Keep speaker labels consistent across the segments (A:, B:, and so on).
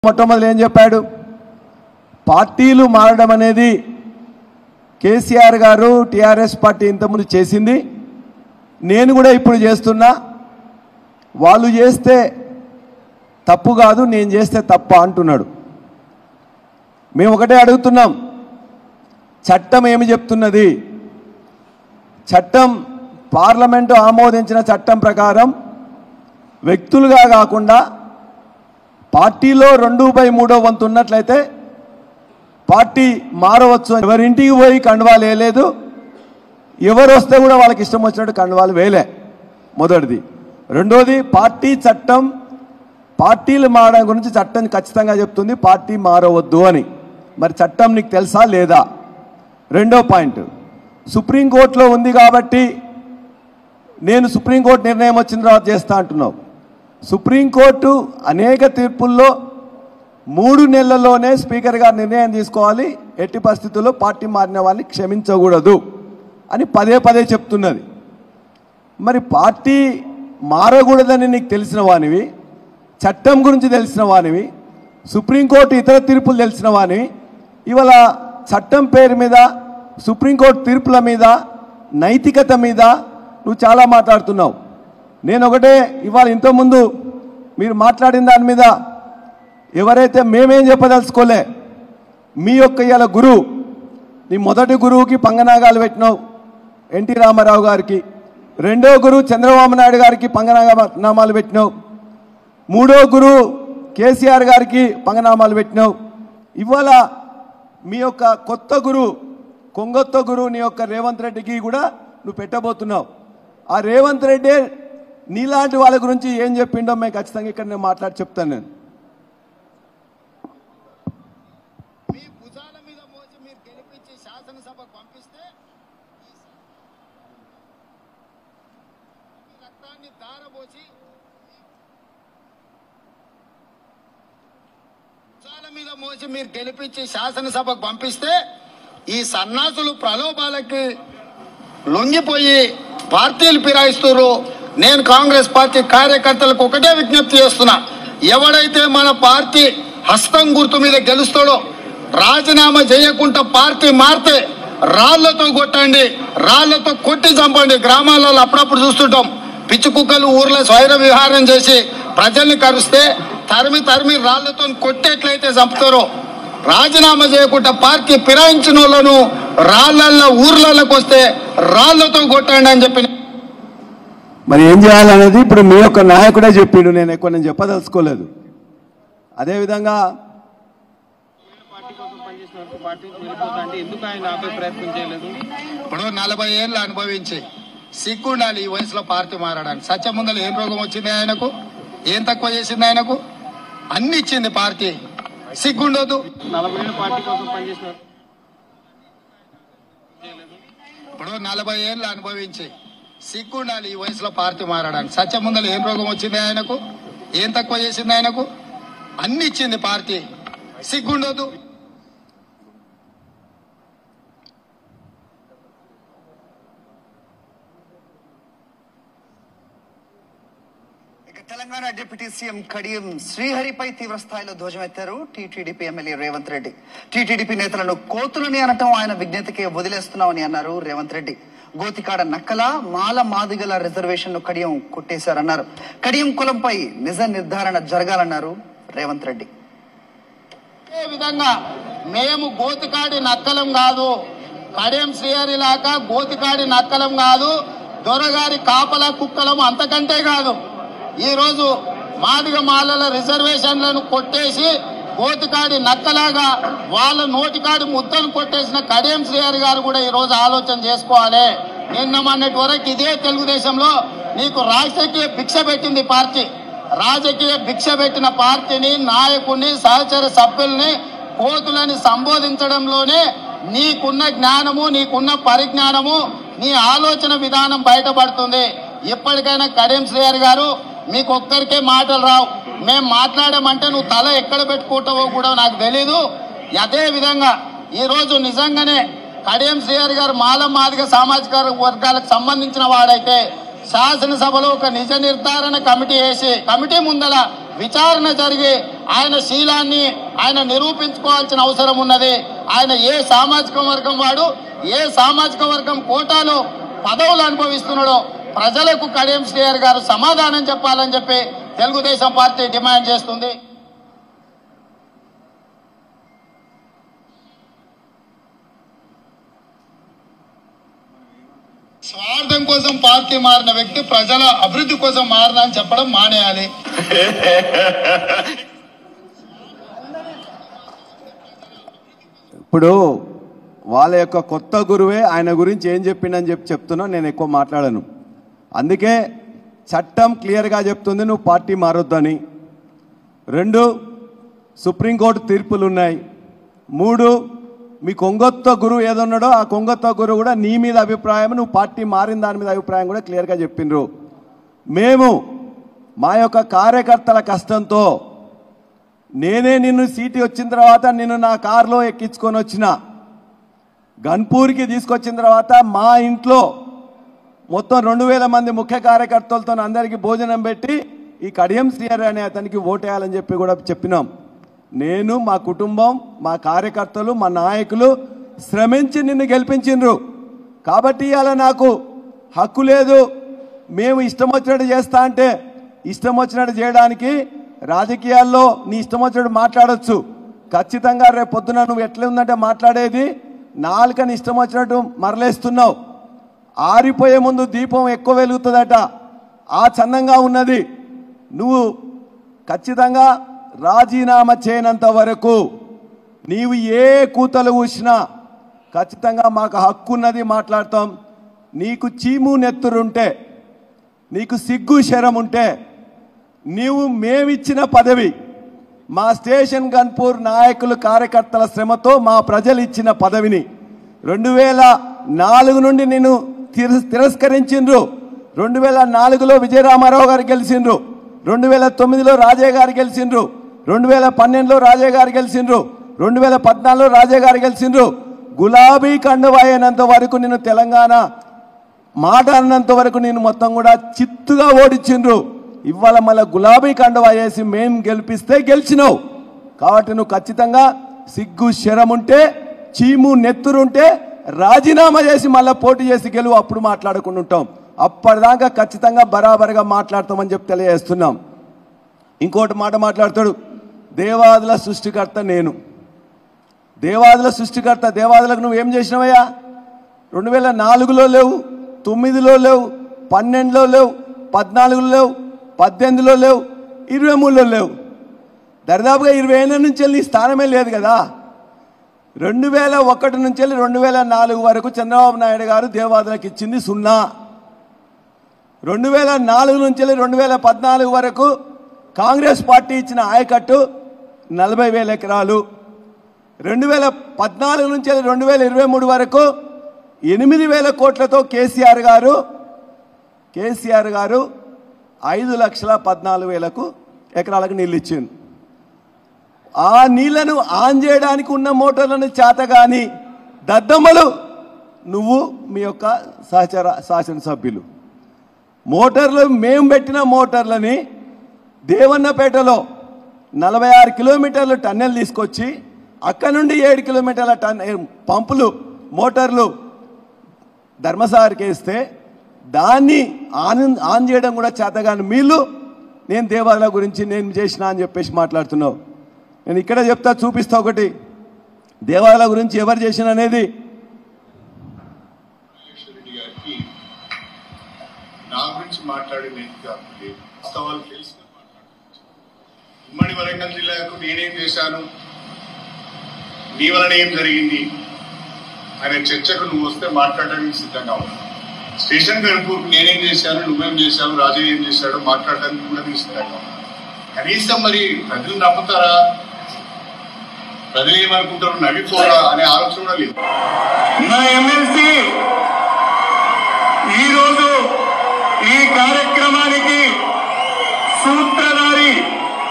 A: మొట్టమొదటి ఏం చెప్పాడు? పార్టీలు మారడం అనేది కేసీఆర్ గారు టీఆర్ఎస్ పార్టీ ఇంతకుముందు చేసింది, నేను కూడా ఇప్పుడు చేస్తున్నా, వాళ్ళు చేస్తే తప్పు కాదు, నేను చేస్తే తప్ప అంటున్నాడు. మేము ఒకటే అడుగుతున్నాం, చట్టం ఏమి చెప్తున్నది? చట్టం పార్లమెంటు ఆమోదించిన చట్టం ప్రకారం వ్యక్తులుగా కాకుండా పార్టీలో 2/3 వంతు ఉన్నట్లయితే పార్టీ మారవచ్చు. ఎవరింటికి పోయి కండువాలు వేయలేదు, ఎవరు వస్తే కూడా వాళ్ళకి ఇష్టం వచ్చినట్టు కండువాలు వేయలే. మొదటిది. రెండోది, పార్టీ చట్టం పార్టీలు మారడం గురించి చట్టం ఖచ్చితంగా చెప్తుంది పార్టీ మారవద్దు అని. మరి చట్టం నీకు తెలుసా లేదా? రెండో పాయింట్, సుప్రీంకోర్టులో ఉంది కాబట్టి నేను సుప్రీంకోర్టు నిర్ణయం వచ్చిన తర్వాత చేస్తా అంటున్నావు. సుప్రీంకోర్టు అనేక తీర్పుల్లో 3 నెలల్లోనే స్పీకర్ గారు నిర్ణయం తీసుకోవాలి, ఎట్టి పరిస్థితుల్లో పార్టీ మారిన వాళ్ళని క్షమించకూడదు అని పదే పదే చెప్తున్నది. మరి పార్టీ మారకూడదని నీకు తెలిసిన వానివి, చట్టం గురించి తెలిసిన వానివి, సుప్రీంకోర్టు ఇతర తీర్పులు తెలిసిన వానివి, ఇవాళ చట్టం పేరు మీద సుప్రీంకోర్టు తీర్పుల మీద నైతికత మీద నువ్వు చాలా మాట్లాడుతున్నావు. నేను ఒకటే, ఇవాళ ఇంతకుముందు మీరు మాట్లాడిన దాని మీద ఎవరైతే మేమేం చెప్పదలుచుకోలే, మీ యొక్క ఇవాళ గురువు, నీ మొదటి గురువుకి పంగనాగాలు పెట్టినావు ఎన్టీ రామారావు గారికి, రెండో గురువు చంద్రబాబు నాయుడు గారికి పంగనామాలు పెట్టినావు, మూడో గురువు కేసీఆర్ గారికి పంగనామాలు పెట్టినావు. ఇవాళ మీ యొక్క కొత్త గురువు, కొంగొత్త గురువు నీ యొక్క రేవంత్ రెడ్డికి కూడా నువ్వు పెట్టబోతున్నావు. ఆ రేవంత్ రెడ్డి నీలాంటి వాళ్ళ గురించి ఏం చెప్పిండో మేము ఖచ్చితంగా ఇక్కడ నేను మాట్లాడి చెప్తాను. నేను
B: మీ భుజాల మీద మోసి మీరు గెలిపించి శాసనసభకు పంపిస్తే రక్తాన్ని దారబోసి భుజాల మీద మోసి మీరు గెలిపించి శాసనసభకు పంపిస్తే ఈ సన్నాసులు ప్రలోభాలకి లొంగిపోయి పార్టీలు ఫిరాయిస్తున్నారు. నేను కాంగ్రెస్ పార్టీ కార్యకర్తలకు ఒకటే విజ్ఞప్తి చేస్తున్నా, ఎవడైతే మన పార్టీ హస్తం గుర్తు మీద గెలుస్తాడో రాజీనామా చేయకుండా పార్టీ మారితే రాళ్లతో కొట్టండి, రాళ్లతో కొట్టి చంపండి. గ్రామాలలో అప్పుడప్పుడు చూస్తుంటాం, పిచ్చి కుక్కలు ఊర్లో స్వైర విహారం చేసి ప్రజల్ని కరిస్తే తరిమి తరిమి రాళ్లతో కొట్టేట్లయితే చంపుతారో, రాజీనామా చేయకుండా పార్టీ ఫిరాయించిన వాళ్ళను రాళ్లల్లో ఊర్లలోకి వస్తే రాళ్లతో కొట్టండి అని చెప్పి.
A: మరి ఏం చేయాలనేది ఇప్పుడు మీ యొక్క నాయకుడే చెప్పిండు, నేను ఎక్కువ నేను చెప్పదలుచుకోలేదు. అదేవిధంగా
B: ఇప్పుడు 40 ఏళ్ళు అనుభవించి సిగ్గుండాలి ఈ వయసులో పార్టీ మారడానికి. సత్యం ముందర ఏం రోగం వచ్చింది ఆయనకు? ఏం తక్కువ చేసింది ఆయనకు? అన్ని ఇచ్చింది పార్టీ, సిగ్గుండదు.
C: 40 ఏళ్ళ పార్టీ కోసం పనిచేసినారు.
B: ఇప్పుడు 40 ఏళ్ళు అనుభవించి సిగ్గుండాలి ఈ వయసులో పార్టీ మారడానికి. సత్యం ముందర ఏం రోగం వచ్చింది ఆయనకు? ఏం తక్కువ చేసింది ఆయనకు? అన్ని ఇచ్చింది పార్టీ, సిగ్గుండదు.
D: తెలంగాణ డిప్యూటీ సీఎం కడియం శ్రీహరిపై తీవ్ర స్థాయిలో ధ్వజమెత్తారు TTDP MLA Revanth Reddy. TTDP నేతలను కోతులని అనటం ఆయన విజ్ఞతకే వదిలేస్తున్నామని అన్నారు రేవంత్ రెడ్డి. గోతికాడ నక్కల మాల మాదిగల రిజర్వేషన్ ను కడియం కొట్టేశారన్నారు. కడియం కులంపై నిజ నిర్ధారణ జరగాలన్నారు రేవంత్ రెడ్డి.
B: ఏ విధంగా మేము గోతికాడి నక్కలం కాదు, కడియం శ్రీహరి లాగా గోతికాడి నక్కలం కాదు, దొరగారి కాపలా కుక్కలం అంతకంటే కాదు. ఈ రోజు మాదిగ మాలల రిజర్వేషన్లను కొట్టేసి గోతికాడి నక్కలాగా వాళ్ళ నోటికాడి ముద్దను కొట్టేసిన కడియం శ్రీహరి గారు కూడా ఈ రోజు ఆలోచన చేసుకోవాలి. నిన్న మొన్నటి వరకు ఇదే తెలుగుదేశంలో నీకు రాజకీయ భిక్ష పెట్టింది పార్టీ. రాజకీయ భిక్ష పెట్టిన పార్టీని, నాయకుడిని, సహచర సభ్యుల్ని కోతులని సంబోధించడంలోనే నీకున్న జ్ఞానము, నీకున్న పరిజ్ఞానము, నీ ఆలోచన విధానం బయటపడుతుంది. ఇప్పటికైనా కడియం శ్రీహరి గారు, మీకు ఒక్కరికే మాటలు రావు, మేము మాట్లాడామంటే నువ్వు తల ఎక్కడ పెట్టుకుంటావో కూడా నాకు తెలీదు. అదే విధంగా ఈరోజు నిజంగానే కడియం శ్రీహరి గారు మాల మాదిగ సామాజిక వర్గాలకు సంబంధించిన వాడైతే శాసనసభలో ఒక నిజ నిర్ధారణ కమిటీ వేసి కమిటీ ముందల విచారణ జరిగి ఆయన శీలాన్ని ఆయన నిరూపించుకోవాల్సిన అవసరం ఉన్నది. ఆయన ఏ సామాజిక వర్గం వాడు, ఏ సామాజిక వర్గం కోటాలో పదవులు అనుభవిస్తున్నాడో ప్రజలకు కడియం శ్రీహరి గారు సమాధానం చెప్పాలని చెప్పి తెలుగుదేశం పార్టీ డిమాండ్ చేస్తుంది. స్వార్థం కోసం పార్టీ మారిన వ్యక్తి ప్రజల అభివృద్ధి కోసం మారినా అని చెప్పడం మానేయాలి.
A: ఇప్పుడు వాళ్ళ యొక్క కొత్త గురువే ఆయన గురించి ఏం చెప్పిండని చెప్తున్నా, నేను ఎక్కువ మాట్లాడను. అందుకే చట్టం క్లియర్గా చెప్తుంది నువ్వు పార్టీ మారొద్దని. 2 సుప్రీంకోర్టు తీర్పులు ఉన్నాయి. 3 మీ కొంగొత్త గురువు ఏదన్నాడో ఆ కొంగొత్త గురువు కూడా నీ మీద అభిప్రాయం, నువ్వు పార్టీ మారిన దాని మీద అభిప్రాయం కూడా క్లియర్గా చెప్పిండ్రు. మేము మా యొక్క కార్యకర్తల కష్టంతో నేనే నిన్ను సీటు వచ్చిన తర్వాత నిన్ను నా కారులో ఎక్కించుకొని వచ్చిన, గన్పూర్కి తీసుకొచ్చిన తర్వాత మా ఇంట్లో మొత్తం 2000 మంది ముఖ్య కార్యకర్తలతో అందరికీ భోజనం పెట్టి ఈ కడియం శ్రీహరి అనే అతనికి ఓటేయాలని చెప్పి కూడా చెప్పినాం. నేను, మా కుటుంబం, మా కార్యకర్తలు, మా నాయకులు శ్రమించి నిన్ను గెలిపించిండ్రు. కాబట్టి అలా నాకు హక్కు లేదు, మేము ఇష్టం వచ్చినట్టు చేస్తా అంటే ఇష్టం వచ్చినట్టు చేయడానికి రాజకీయాల్లో నీ ఇష్టం వచ్చినట్టు మాట్లాడొచ్చు. ఖచ్చితంగా రేపు పొద్దున నువ్వు ఎట్లా ఉందంటే మాట్లాడేది, నాలుకని ఇష్టం వచ్చినట్టు మరలేస్తున్నావు. ఆరిపోయే ముందు దీపం ఎక్కువ వెలుగుతుందట, ఆ చందంగా ఉన్నది. నువ్వు ఖచ్చితంగా రాజీనామా చేయనంత వరకు నీవు ఏ కూతలు ఊసినా ఖచ్చితంగా మాకు హక్కు ఉన్నది, మాట్లాడతాం. నీకు చీము నెత్తురుంటే, నీకు సిగ్గు శరం ఉంటే, నీవు మేమిచ్చిన పదవి, మా స్టేషన్ గన్పూర్ నాయకులు కార్యకర్తల శ్రమతో మా ప్రజలు ఇచ్చిన పదవిని 2004 నుండి నేను తిరస్కరించిండ్రు. 2004లో విజయరామారావు గారు గెలిచిండ్రు, 2009లో రాజయ్య గారు గెలిచిండ్రు, 2012లో రాజయ్య గారు గెలిచిండ్రు, 2014లో రాజయ్య గారు గెలిచిండ్రు. గులాబీ కండువా అయినంత వరకు నేను తెలంగాణ మాట అన్నంత వరకు నేను మొత్తం కూడా చిత్తుగా ఓడించిండ్రు. ఇవాళ మళ్ళీ గులాబీ కండువా వేసి మేము గెలిపిస్తే గెలిచినావు. కాబట్టి నువ్వు ఖచ్చితంగా సిగ్గు శరం ఉంటే, చీము నెత్తురుంటే రాజీనామా చేసి మళ్ళీ పోటీ చేసి గెలువు, అప్పుడు మాట్లాడుకుంటూ ఉంటాం. అప్పటిదాకా ఖచ్చితంగా బరాబర్గా మాట్లాడతామని చెప్పి తెలియజేస్తున్నాం. ఇంకోటి మాట మాట్లాడతాడు, దేవాదుల సృష్టికర్త నేను. దేవాదుల సృష్టికర్త, దేవాదులకు నువ్వేం చేసినావయ్యా? 2004లో లేవు, 9లో లేవు, 12లో లేవు, 14లో లేవు, 18లో లేవు, 23లో లేవు. దరిదాపుగా 20 ఏళ్ళ నుంచి వెళ్ళి స్థానమే లేదు కదా. 2001 నుంచి వెళ్ళి 2004 వరకు చంద్రబాబు నాయుడు గారు దేవాదులకు ఇచ్చింది 0. 2004 నుంచి వెళ్ళి 2014 వరకు కాంగ్రెస్ పార్టీ ఇచ్చిన ఆయకట్టు 40,000 ఎకరాలు. 2014 నుంచి వెళ్ళి 2023 వరకు 8,000 కోట్లతో కేసీఆర్ గారు 5,14,000 ఎకరాలకు నీళ్ళు ఇచ్చింది. ఆ నీళ్లను ఆన్ చేయడానికి ఉన్న మోటార్లను చేతగాని దద్దమ్మలు నువ్వు, మీ యొక్క శాసనసభ్యులు మోటార్లు, మేము పెట్టిన మోటార్లని దేవన్నపేటలో 46 కిలోమీటర్లు టన్నెల్ తీసుకొచ్చి అక్కడ నుండి 7 కిలోమీటర్ల పంపులు మోటార్లు ధర్మసాగర్కి వేస్తే దాన్ని ఆన్ చేయడం కూడా చేతగాని మీళ్ళు నేను దేవాలయ గురించి నేను చేసిన అని చెప్పేసి మాట్లాడుతున్నావు. నేను ఇక్కడ చెప్తా, చూపిస్తా ఒకటి, దేవాలయ గురించి ఎవరు చేసిన అనేది.
E: నా గురించి మాట్లాడింది వాస్తవాలు తెలుసు. ఉమ్మడి వరంగల్ జిల్లాకు నేనేం చేశాను, నీ వలన ఏం జరిగింది అనే చర్చకు నువ్వు వస్తే మాట్లాడడానికి సిద్ధంగా ఉన్నా. స్టేషన్ గన్పూర్కు నేనేం చేశాను, నువ్వేం చేశావు, రాజు ఏం చేశాడో మాట్లాడడానికి కూడా నీకు సిద్ధంగా ఉన్నా. కనీసం మరి ప్రజలు నమ్ముతారా, ప్రజలు ఏమనుకుంటారు, నవ్విపోరా అనే ఆలోచన కూడా లేదు.
F: నా ఎమ్మెల్సీ ఈరోజు ఈ కార్యక్రమానికి సూత్రధారి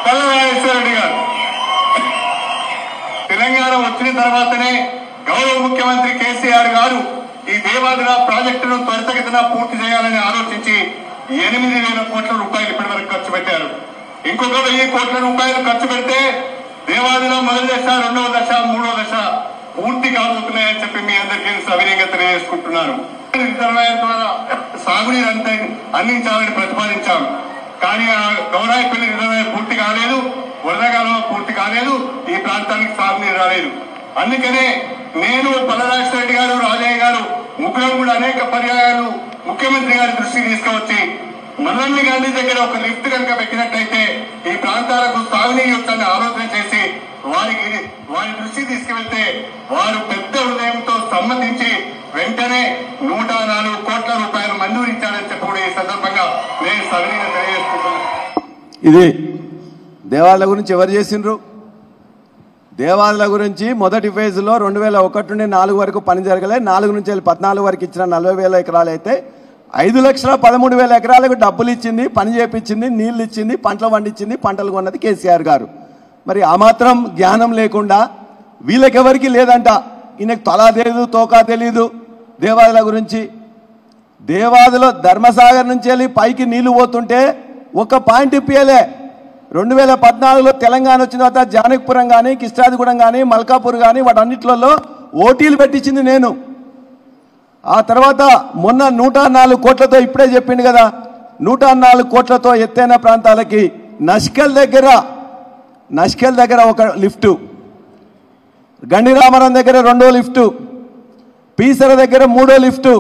F: పల్లవాయేశ్వరరెడ్డి గారు. తెలంగాణ వచ్చిన తర్వాతనే గౌరవ ముఖ్యమంత్రి కేసీఆర్ గారు ఈ దేవాదుల ప్రాజెక్టును త్వరితగతిన పూర్తి చేయాలని ఆలోచించి 8,000 కోట్ల రూపాయలు ఇప్పటి వరకు ఖర్చు పెట్టారు. ఇంకొక 1000 కోట్ల రూపాయలు ఖర్చు పెడితే దేవాదిలో మొదటి దశ, రెండవ దశ, మూడవ దశ పూర్తి కాబోతున్నాయని చెప్పి మీ అందరికీ సవినయంగా తెలియజేసుకుంటున్నాను. రిజర్వాయర్ ద్వారా సాగునీరు అందించాలని ప్రతిపాదించాం. కానీ ఆ గౌరాయిపల్లి రిజర్వాయర్ పూర్తి కాలేదు, వరదగాలం పూర్తి కాలేదు, ఈ ప్రాంతానికి సాగునీరు రాలేదు. అందుకనే నేను, పల్లరాజేశ్వర రెడ్డి గారు, రాజయ్య గారు ముగ్గురం కూడా అనేక పర్యాయాలు ముఖ్యమంత్రి గారి దృష్టికి తీసుకువచ్చి మహాత్మా గాంధీ దగ్గర ఒక లిఫ్ట్ కనుక పెట్టినట్టయితే ఈ ప్రాంతాలకు సాగునీరు వచ్చాలని ఆలోచన చేసి వారి దృష్టికి తీసుకువెళ్తే వారు పెద్ద హృదయంతో సమ్మతించి వెంటనే 104 కోట్ల రూపాయలు మంజూరించాలని చెప్పి కూడా ఈ సందర్భంగా నేను సవినీయంగా తెలియజేసుకుంటున్నాను.
A: ఇది దేవాలయాల గురించి ఎవరు చేసిండ్రు? దేవాలయాల గురించి మొదటి ఫేజ్లో 2001 నుండి 4 వరకు పని జరగలే. 4 నుంచి 14 వరకు ఇచ్చిన 40,000 ఎకరాలు అయితే 5,13,000 ఎకరాలకు డబ్బులు ఇచ్చింది, పని చేపించింది, నీళ్లు ఇచ్చింది, పంటలు పండించింది, పంటలు కొన్నది కేసీఆర్ గారు. మరి ఆ మాత్రం జ్ఞానం లేకుండా వీళ్ళకెవరికి లేదంట. ఈయనకు తలా తెలియదు, తోకా తెలియదు దేవాలయాల గురించి. దేవాదిలో ధర్మసాగర్ నుంచి వెళ్ళి పైకి నీళ్లు పోతుంటే ఒక పాయింట్ ఇప్పియలే. 2014లో తెలంగాణ వచ్చిన తర్వాత జానకిపురం కానీ, కిష్టాదిగూడెం కానీ, మల్కాపూర్ కానీ వాటన్నిట్లలో ఓటీలు పెట్టించింది నేను. ఆ తర్వాత మొన్న 104 కోట్లతో, ఇప్పుడే చెప్పింది కదా, 104 కోట్లతో ఎత్తైన ప్రాంతాలకి నష్కల్ దగ్గర ఒక లిఫ్టు, గండిరామరం దగ్గర 2వ లిఫ్టు, పీసర దగ్గర 3వ లిఫ్టు.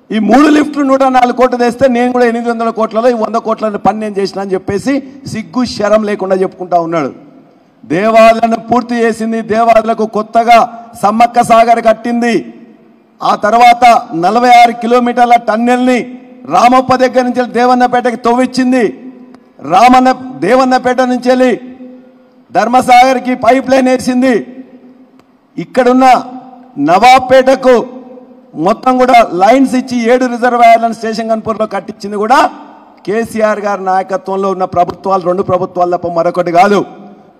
A: ఈ 3 లిఫ్ట్లు 104 కోట్లు తెస్తే నేను కూడా 800 కోట్లలో ఈ 100 కోట్ల పని నేను చేసిన అని చెప్పేసి సిగ్గు శరం లేకుండా చెప్పుకుంటా ఉన్నాడు. దేవాలయాలను పూర్తి చేసింది, దేవాలయాలకు కొత్తగా సమ్మక్క సాగర్ కట్టింది. ఆ తర్వాత 46 కిలోమీటర్ల టన్నెల్ని రామప్ప దగ్గర నుంచి దేవన్నపేటకి తవ్విచ్చింది. దేవన్నపేట నుంచి వెళ్ళి ధర్మసాగర్కి పైప్ లైన్ వేసింది. ఇక్కడున్న నవాబ్పేటకు మొత్తం కూడా లైన్స్ ఇచ్చి 7 రిజర్వాయర్లను స్టేషన్ గన్పూర్లో కట్టించింది కూడా కేసీఆర్ గారి నాయకత్వంలో ఉన్న ప్రభుత్వాలు, 2 ప్రభుత్వాలు తప్ప మరొకటి కాదు.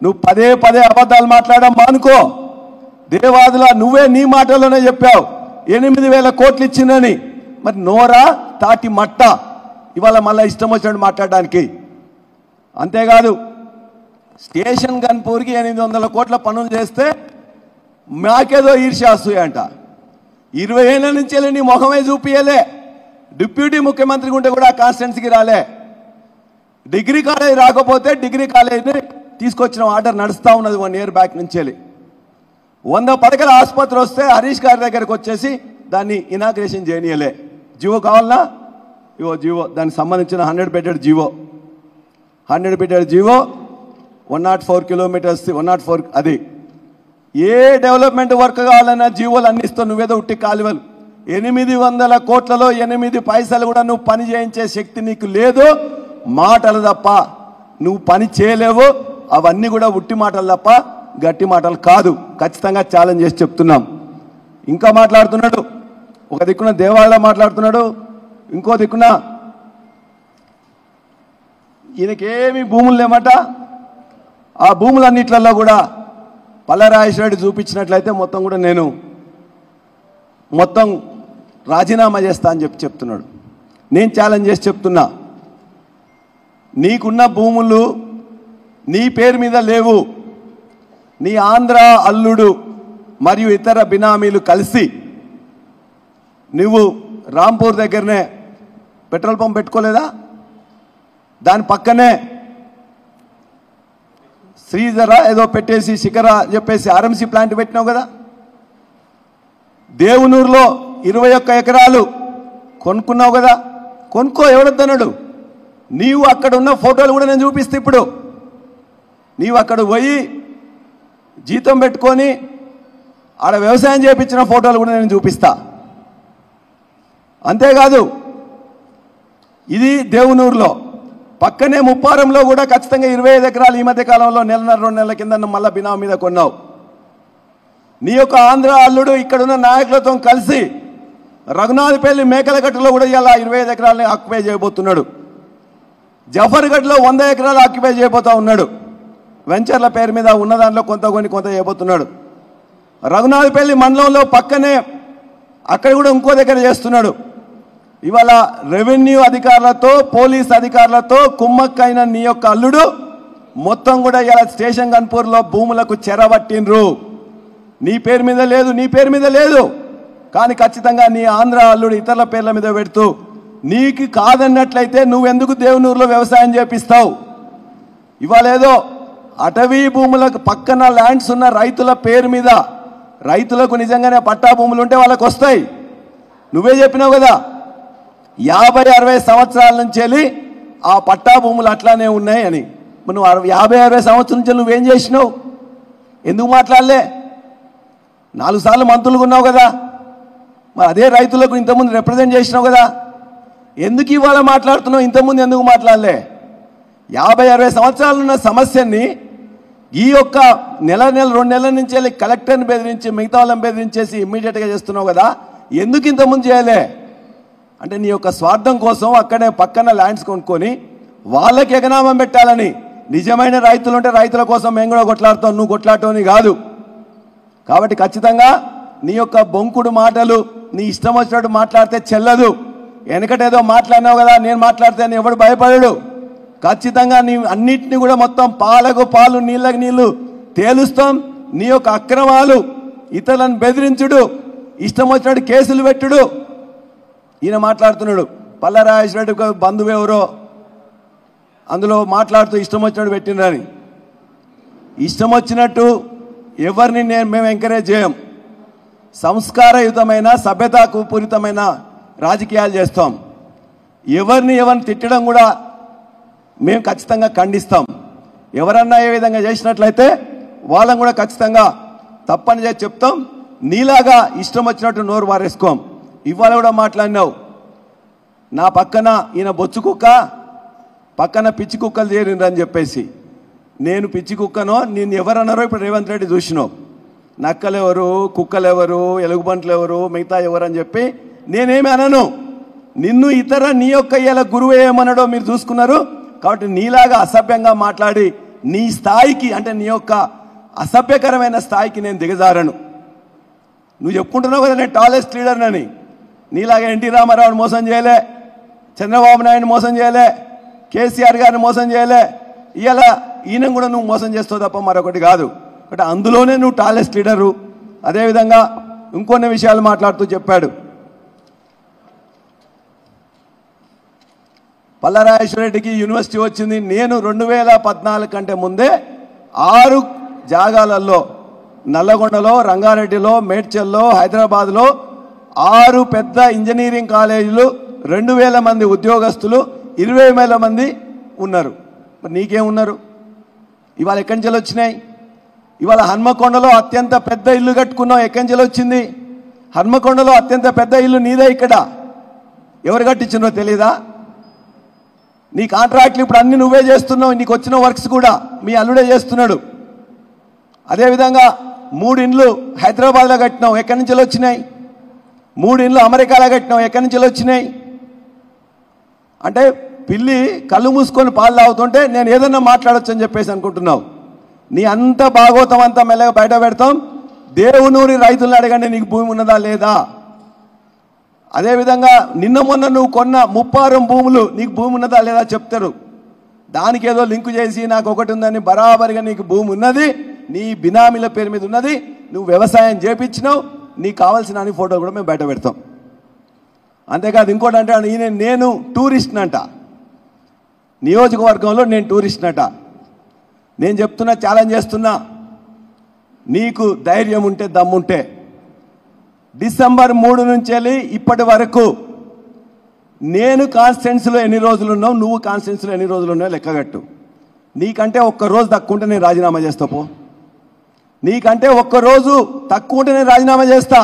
A: నువ్వు పదే అబద్ధాలు మాట్లాడడం మానుకో. దేవాదుల నువ్వే నీ మాటల్లోనే చెప్పావు 8,000 కోట్లు ఇచ్చిందని. మరి నోరా తాటి మట్ట ఇవాళ మళ్ళీ ఇష్టం వచ్చినట్టు మాట్లాడడానికి. అంతేకాదు స్టేషన్ గన్పూర్కి 800 కోట్ల పనులు చేస్తే మాకేదో ఈర్ష్యాసూయ అంట. 20 ఏళ్ళ నుంచి వెళ్ళి నీ ముఖమే చూపియలే. డిప్యూటీ ముఖ్యమంత్రికి ఉంటే కూడా కాన్స్టిట్యున్సీకి రాలే. డిగ్రీ కాలేజ్ రాకపోతే డిగ్రీ కాలేజ్ని తీసుకొచ్చిన ఆర్డర్ నడుస్తూ ఉన్నది 1 ఇయర్ బ్యాక్ నుంచి వెళ్ళి. 100 పడకల ఆసుపత్రి వస్తే హరీష్ గారి దగ్గరకు వచ్చేసి దాన్ని ఇనాగ్రేషన్ చేయనీయలే. జీవో కావాలన్నా ఇవో జీవో, దానికి సంబంధించిన 100 bedded GO, 100 bedded GO, 104 kilometres, 104 అది. ఏ డెవలప్మెంట్ వర్క్ కావాలన్నా జీవోలు అన్నిస్తూ నువ్వేదో ఉట్టి కాలువలు. 800 కోట్లలో 8 పైసలు కూడా నువ్వు పని చేయించే శక్తి నీకు లేదు. మాటలు తప్ప నువ్వు పని చేయలేవు. అవన్నీ కూడా ఉట్టి మాటలు తప్ప గట్టి మాటలు కాదు. ఖచ్చితంగా ఛాలెంజ్ చేసి చెప్తున్నాం. ఇంకా మాట్లాడుతున్నాడు, ఒక దిక్కున దేవాలయం మాట్లాడుతున్నాడు, ఇంకో దిక్కున ఈయనకేమి భూములు లేమట. ఆ భూములన్నిట్లలో కూడా పల్లరాజేశ్వర రెడ్డి చూపించినట్లయితే మొత్తం కూడా నేను మొత్తం రాజీనామా చేస్తా అని చెప్తున్నాడు. నేను ఛాలెంజ్ చేసి చెప్తున్నా, నీకున్న భూములు నీ పేరు మీద లేవు. నీ ఆంధ్ర అల్లుడు మరియు ఇతర బినామీలు కలిసి నువ్వు రాంపూర్ దగ్గరనే పెట్రోల్ పంప్ పెట్టుకోలేదా? దాని పక్కనే శ్రీధర ఏదో పెట్టేసి శిఖర చెప్పేసి ఆర్ఎంసీ ప్లాంట్ పెట్టినావు కదా. దేవునూరులో 21 ఎకరాలు కొనుక్కున్నావు కదా. కొనుక్కో, ఎవడొద్దన్నాడు? నీవు అక్కడ ఉన్న ఫోటోలు కూడా నేను చూపిస్తే ఇప్పుడు నీవు అక్కడ పోయి జీతం పెట్టుకొని ఆడ వ్యవసాయం చేయించిన ఫోటోలు కూడా నేను చూపిస్తా. అంతేకాదు ఇది దేవునూరులో, పక్కనే ముప్పారంలో కూడా ఖచ్చితంగా 25 ఎకరాలు ఈ మధ్య కాలంలో 1.5-2 నెలల కింద మళ్ళీ బినామీ మీద కొన్నావు. నీ యొక్క ఆంధ్ర అల్లుడు ఇక్కడున్న నాయకులతో కలిసి రఘునాథపల్లి మేకలగట్టులో కూడా ఇలా 25 ఎకరాలని ఆక్యుపై చేయబోతున్నాడు. జఫర్గఢ్లో 100 ఎకరాలు ఆక్యుపై చేయబోతా ఉన్నాడు. వెంచర్ల పేరు మీద ఉన్న దాంట్లో కొంత చేయబోతున్నాడు. రఘునాథపల్లి మండలంలో పక్కనే అక్కడ కూడా ఇంకో దగ్గర చేస్తున్నాడు. ఇవాళ రెవెన్యూ అధికారులతో పోలీస్ అధికారులతో కుమ్మక్కైన నీ యొక్క అల్లుడు మొత్తం కూడా ఇలా స్టేషన్ గన్పూర్లో భూములకు చెరబట్టిండ్రు. నీ పేరు మీద లేదు కానీ ఖచ్చితంగా నీ ఆంధ్ర అల్లుడు ఇతరుల పేర్ల మీద పెడుతూ నీకు కాదన్నట్లయితే నువ్వెందుకు దేవునూరులో వ్యవసాయం చేపిస్తావు? ఇవాళ ఏదో అటవీ భూములకు పక్కన ల్యాండ్స్ ఉన్న రైతుల పేరు మీద రైతులకు నిజంగానే పట్టా భూములు ఉంటే వాళ్ళకు వస్తాయి. నువ్వే చెప్పినావు కదా 50-60 సంవత్సరాల నుంచి వెళ్ళి ఆ పట్టా భూములు అట్లానే ఉన్నాయి అని. నువ్వు 50-60 సంవత్సరాల నుంచి నువ్వేం చేసినావు? ఎందుకు మాట్లాడలే? 4 సార్లు మంత్రులుగా ఉన్నావు కదా, మరి అదే రైతులకు ఇంతకుముందు రిప్రజెంట్ చేసినావు కదా, ఎందుకు ఇవాళ మాట్లాడుతున్నావు? ఇంతకుముందు ఎందుకు మాట్లాడలే? 50-60 సంవత్సరాలు ఉన్న సమస్యని ఈ యొక్క నెల 2 నెలల నుంచి వెళ్ళి కలెక్టర్ని బెదిరించి మిగతా వాళ్ళని బెదిరించేసి ఇమ్మీడియట్గా చేస్తున్నావు కదా, ఎందుకు ఇంతకుముందు చేయలే? అంటే నీ యొక్క స్వార్థం కోసం అక్కడే పక్కన ల్యాండ్స్ కొనుక్కొని వాళ్ళకి ఎగనామం పెట్టాలని. నిజమైన రైతులు ఉంటే రైతుల కోసం మేము కూడా కొట్లాడుతాం, నువ్వు కొట్లాడటోని కాదు. కాబట్టి ఖచ్చితంగా నీ యొక్క బొంకుడు మాటలు నీ ఇష్టం వచ్చినట్టు మాట్లాడితే చెల్లదు. వెనకటేదో మాట్లాడినావు కదా, నేను మాట్లాడితే ఎవడు భయపడడు. ఖచ్చితంగా నీ అన్నిటినీ కూడా మొత్తం పాలకు పాలు నీళ్ళకి నీళ్లు తేలుస్తాం. నీ యొక్క అక్రమాలు, ఇతరులను బెదిరించుడు, ఇష్టం వచ్చినట్టు కేసులు పెట్టుడు. ఈయన మాట్లాడుతున్నాడు పల్లరాజేశ్వర బంధువు ఎవరో అందులో మాట్లాడుతూ ఇష్టం వచ్చినట్టు పెట్టినని. ఇష్టం వచ్చినట్టు ఎవరిని మేము ఎంకరేజ్ చేయం. సంస్కారయుతమైన సభ్యతాపూరితమైన రాజకీయాలు చేస్తాం. ఎవరిని తిట్టడం కూడా మేము ఖచ్చితంగా ఖండిస్తాం. ఎవరన్నా ఏ విధంగా చేసినట్లయితే వాళ్ళని కూడా ఖచ్చితంగా తప్పని చేసి చెప్తాం. నీలాగా ఇష్టం వచ్చినట్టు నోరు వారేసుకోం. ఇవాళ కూడా మాట్లాడినావు, నా పక్కన ఈయన బొచ్చు కుక్క, పక్కన పిచ్చి కుక్కలు చేరిండ్రని చెప్పేసి. నేను పిచ్చి కుక్కనో నేను ఎవరన్నారో ఇప్పుడు రేవంత్ రెడ్డి చూసినావు. నక్కలెవరు, కుక్కలెవరు, ఎలుగుబంట్లు ఎవరు, మిగతా ఎవరని చెప్పి నేనేమి అనను. నిన్ను నీ యొక్క ఇలా గురువు ఏమన్నాడో మీరు చూసుకున్నారు. కాబట్టి నీలాగా అసభ్యంగా మాట్లాడి నీ స్థాయికి, అంటే నీ యొక్క అసభ్యకరమైన స్థాయికి నేను దిగజారను. నువ్వు చెప్పుకుంటున్నావు కదా నేను టాలెస్ట్ లీడర్నని. నీలాగా ఎన్టీ రామారావుని మోసం చేయలే, చంద్రబాబు నాయుడిని మోసం చేయలే, కేసీఆర్ గారిని మోసం చేయలే. ఇలా ఈయన కూడా నువ్వు మోసం చేస్తావు తప్ప మరొకటి కాదు. అంటే అందులోనే నువ్వు టాలెస్ట్ లీడరు. అదేవిధంగా ఇంకొన్ని విషయాలు మాట్లాడుతూ చెప్పాడు. పల్లరాజేశ్వరరెడ్డికి యూనివర్సిటీ వచ్చింది. నేను 2014 కంటే ముందే 6 జాగాలలో నల్లగొండలో, రంగారెడ్డిలో, మేడ్చల్లో, హైదరాబాద్లో 6 పెద్ద ఇంజనీరింగ్ కాలేజీలు, 2000 మంది ఉద్యోగస్తులు, 20,000 మంది ఉన్నారు. మరి నీకేమున్నారు? ఇవాళ ఎక్కడి నుంచి వచ్చినాయి? ఇవాళ హన్మకొండలో అత్యంత పెద్ద ఇల్లు కట్టుకున్నావు, ఎక్కడి నుంచి వచ్చింది? హన్మకొండలో అత్యంత పెద్ద ఇల్లు నీదే. ఇక్కడ ఎవరు కట్టించినో తెలీదా? నీ కాంట్రాక్ట్లు ఇప్పుడు అన్ని నువ్వే చేస్తున్నావు. నీకు వచ్చిన వర్క్స్ కూడా మీ అల్లుడే చేస్తున్నాడు. అదేవిధంగా 3 ఇండ్లు హైదరాబాద్లో కట్టినావు, ఎక్కడి నుంచి వచ్చినాయి? 3 ఇండ్లు అమెరికాలో కట్టినావు, ఎక్కడి నుంచి వచ్చినాయి? అంటే పిల్లి కళ్ళు మూసుకొని పాలు తాగుతుంటే నేను ఏదన్నా మాట్లాడచ్చు అని చెప్పేసి అనుకుంటున్నావు. నీ అంత భాగవతం అంతా మెల్లగా బయట పెడతాం. దేవునూరి రైతులను అడగండి, నీకు భూమి ఉన్నదా లేదా? అదేవిధంగా నిన్న మొన్న నువ్వు కొన్న 36 భూములు నీకు భూమి ఉన్నదా లేదా చెప్తారు. దానికి ఏదో లింకు చేసి నాకు ఒకటి ఉందని, బరాబరిగా నీకు భూమి ఉన్నది, నీ బినామీల పేరు మీద ఉన్నది, నువ్వు వ్యవసాయం చేపించినావు, నీకు కావాల్సిన అన్ని ఫోటోలు కూడా మేము బయట పెడతాం. అంతేకాదు ఇంకోటి అంటే నేను టూరిస్ట్నంట, నియోజకవర్గంలో నేను టూరిస్ట్నట. నేను చెప్తున్నా, ఛాలెంజ్ చేస్తున్నా, నీకు ధైర్యం ఉంటే దమ్ముంటే డిసెంబర్ 3 నుంచి వెళ్ళి ఇప్పటి వరకు నేను కాన్స్టిట్యున్సీలో ఎన్ని రోజులు ఉన్నావు, నువ్వు కాన్స్టిట్యున్సీలో ఎన్ని రోజులు ఉన్నావు లెక్కగట్టు. నీకంటే ఒక్కరోజు తక్కువ ఉంటే నేను రాజీనామా చేస్తా. పో, నీకంటే ఒక్కరోజు తక్కువ ఉంటే నేను రాజీనామా చేస్తా.